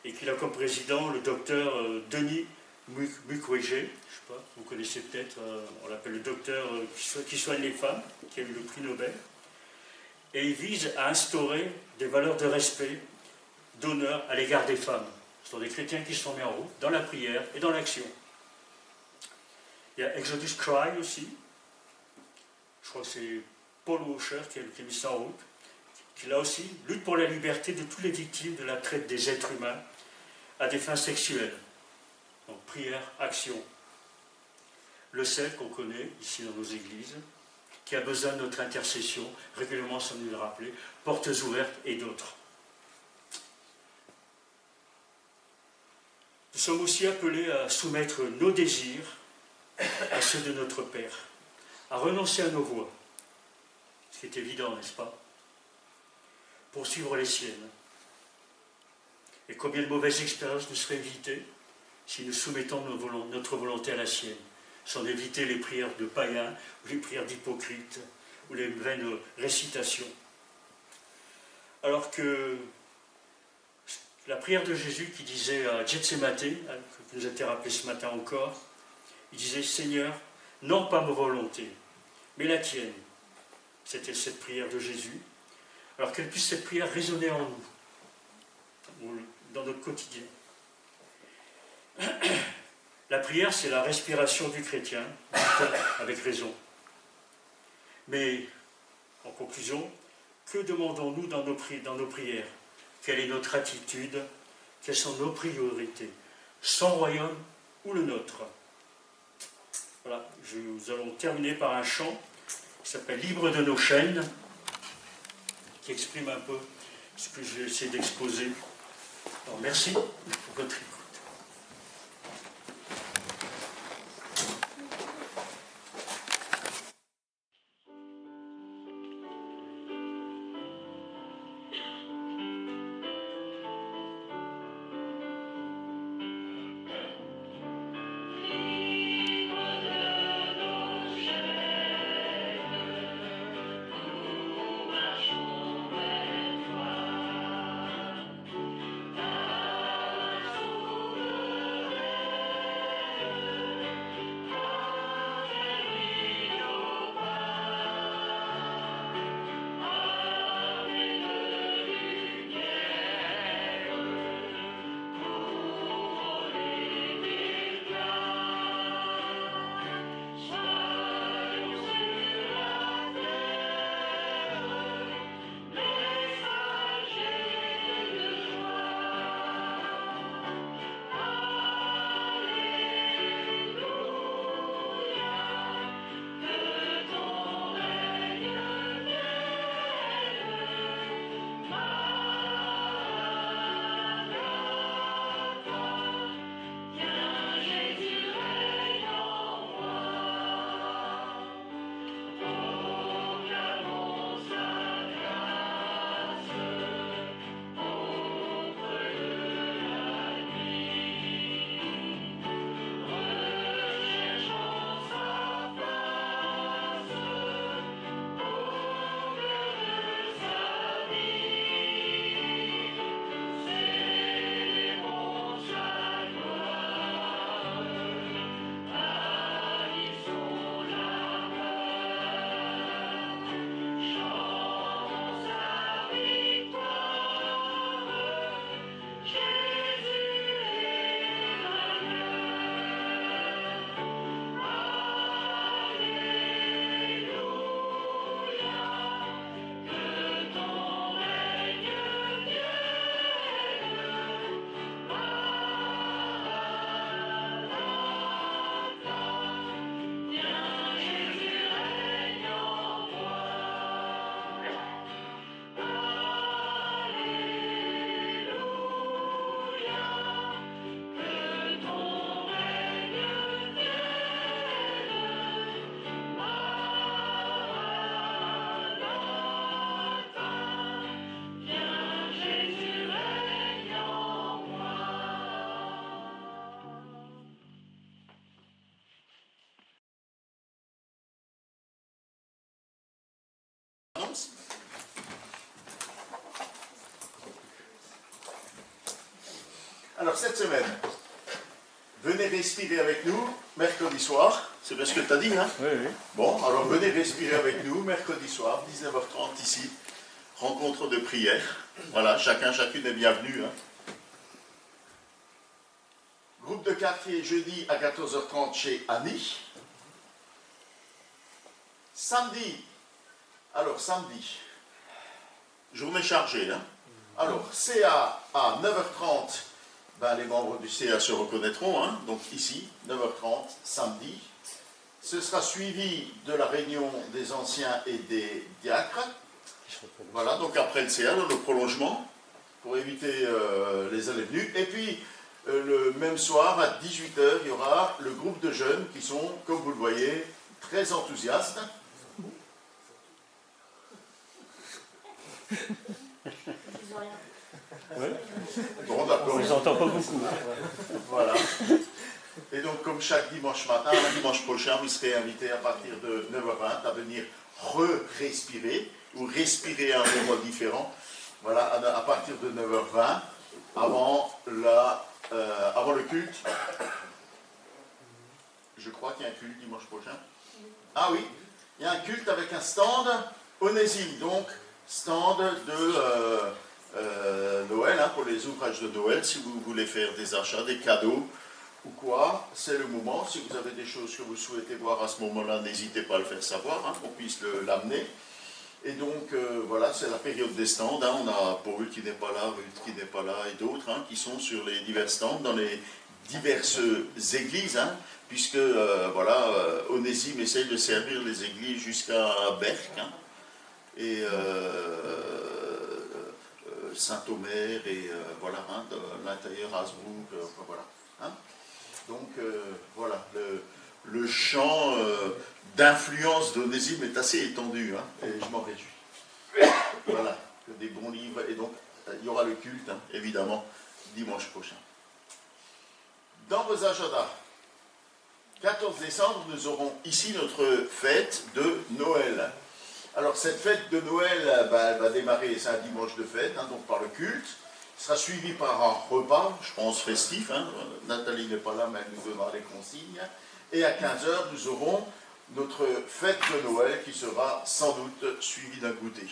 et qu'il a comme président le docteur Denis Mukwege. Je ne sais pas, vous connaissez peut-être, on l'appelle le docteur qui soigne les femmes, qui a eu le prix Nobel. et il vise à instaurer des valeurs de respect, d'honneur à l'égard des femmes. Ce sont des chrétiens qui se sont mis en route dans la prière et dans l'action. Il y a Exodus Cry aussi. Je crois que c'est Paul Washer qui a mis ça en route. Qui là aussi lutte pour la liberté de toutes les victimes de la traite des êtres humains à des fins sexuelles. Donc prière, action. Le sel qu'on connaît ici dans nos églises, qui a besoin de notre intercession, régulièrement sommes-nous le rappeler, portes ouvertes et d'autres. Nous sommes aussi appelés à soumettre nos désirs à ceux de notre Père, à renoncer à nos voies, ce qui est évident, n'est-ce pas, pour suivre les siennes. Et combien de mauvaises expériences nous seraient évitées si nous soumettons notre volonté à la sienne, sans éviter les prières de païens, ou les prières d'hypocrites, ou les vaines récitations. Alors que la prière de Jésus qui disait à Gethsémane, qui nous a été rappelé ce matin encore, il disait « Seigneur, non pas ma volonté, mais la tienne ». C'était cette prière de Jésus. Alors qu'elle puisse cette prière résonner en nous, dans notre quotidien. La prière, c'est la respiration du chrétien, avec raison. Mais, en conclusion, que demandons-nous dans nos prières? Quelle est notre attitude? Quelles sont nos priorités? Son royaume ou le nôtre? Voilà, nous allons terminer par un chant qui s'appelle « Libre de nos chaînes », qui exprime un peu ce que j'ai essayé d'exposer. Alors, merci pour votre écoute. Alors cette semaine, venez respirer avec nous mercredi soir. C'est bien ce que tu as dit, hein? Oui, oui. Bon, alors venez respirer avec nous mercredi soir, 19h30 ici, rencontre de prière. Voilà, chacune est bienvenue. Hein. Groupe de quartier jeudi à 14h30 chez Annie. Samedi, journée chargée. Hein. Alors, CA à 9h30, ben, les membres du CA se reconnaîtront, hein. Donc ici, 9h30, samedi. Ce sera suivi de la réunion des anciens et des diacres. Voilà, donc après le CA, dans le prolongement, pour éviter les allées venues. Et puis, le même soir, à 18h, il y aura le groupe de jeunes qui sont, comme vous le voyez, très enthousiastes. Ouais. Bon, d'accord. On les entend pas beaucoup. Voilà. Et donc, comme chaque dimanche matin, le dimanche prochain, vous serez invité à partir de 9h20 à venir respirer ou respirer à un moment différent. Voilà, à partir de 9h20, avant le culte. Je crois qu'il y a un culte dimanche prochain. Ah oui, il y a un culte avec un stand Onésime, donc stand de Noël, hein, pour les ouvrages de Noël, si vous voulez faire des achats, des cadeaux ou quoi, c'est le moment. Si vous avez des choses que vous souhaitez voir à ce moment-là, n'hésitez pas à le faire savoir, hein, qu'on puisse l'amener. Et donc, voilà, c'est la période des stands. Hein. On a Paul qui n'est pas là, Ruth qui n'est pas là, et d'autres hein, qui sont sur les divers stands, dans les diverses églises, hein, puisque, Onésime essaye de servir les églises jusqu'à Berck, hein, et Saint-Omer, et voilà, hein, de l'intérieur, Hasbrook, voilà. Hein. Donc, voilà, le champ d'influence d'Onésime est assez étendu, hein, et je m'en réjouis. Voilà, que des bons livres, et donc il y aura le culte, hein, évidemment, dimanche prochain. Dans vos agendas, 14 décembre, nous aurons ici notre fête de Noël. Alors cette fête de Noël, elle va démarrer, c'est un dimanche de fête, hein, donc par le culte. Sera suivi par un repas, je pense festif. Hein. Nathalie n'est pas là, mais elle nous donnera les consignes. Et à 15h, nous aurons notre fête de Noël qui sera sans doute suivie d'un goûter.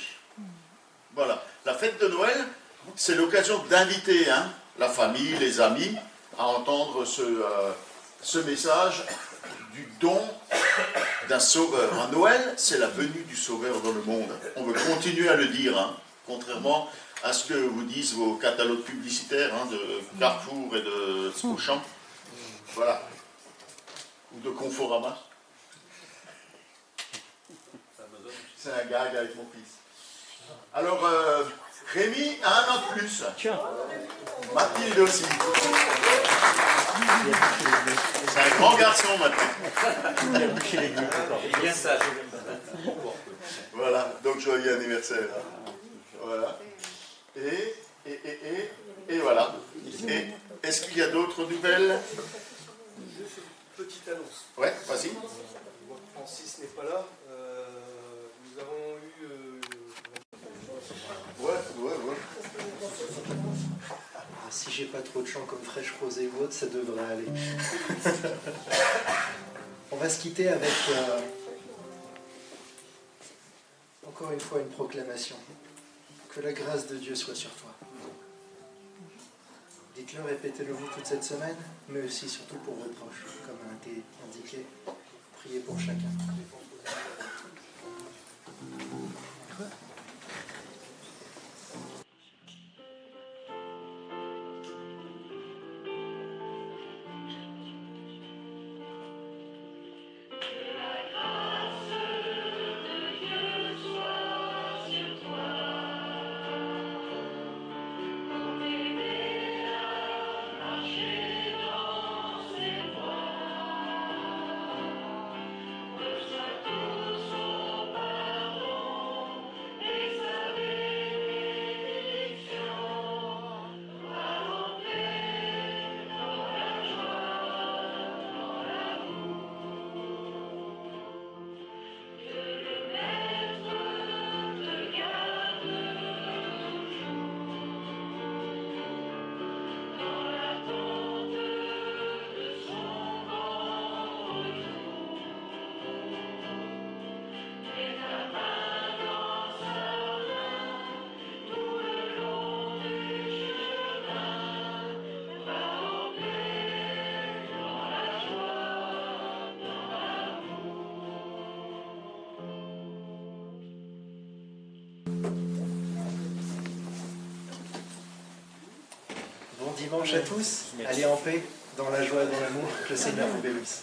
Voilà. La fête de Noël, c'est l'occasion d'inviter hein, la famille, les amis, à entendre ce message du don d'un sauveur. À Noël, c'est la venue du sauveur dans le monde. On veut continuer à le dire, hein, contrairement à ce que vous disent vos catalogues publicitaires hein, de Carrefour et de Auchan, voilà, ou de Conforama. C'est un gag avec mon fils. Alors, Rémi a un an de plus. Tiens. Mathilde aussi. C'est un grand garçon maintenant. Il a bouché l'église encore. Il est bien sage. Voilà, donc joyeux anniversaire. Voilà. Et voilà. Et est-ce qu'il y a d'autres nouvelles? Petite annonce. Ouais, vas-y. Francis n'est pas là. Nous avons eu. Ouais. Si j'ai pas trop de chants comme fraîche rosée ou autre, ça devrait aller. On va se quitter avec encore une fois une proclamation. Que la grâce de Dieu soit sur toi. Dites-le, répétez-le-vous toute cette semaine, mais aussi surtout pour vos proches, comme a été indiqué. Priez pour chacun. dimanche à tous. Allez en paix, dans la joie et dans l'amour. Que le Seigneur vous bénisse.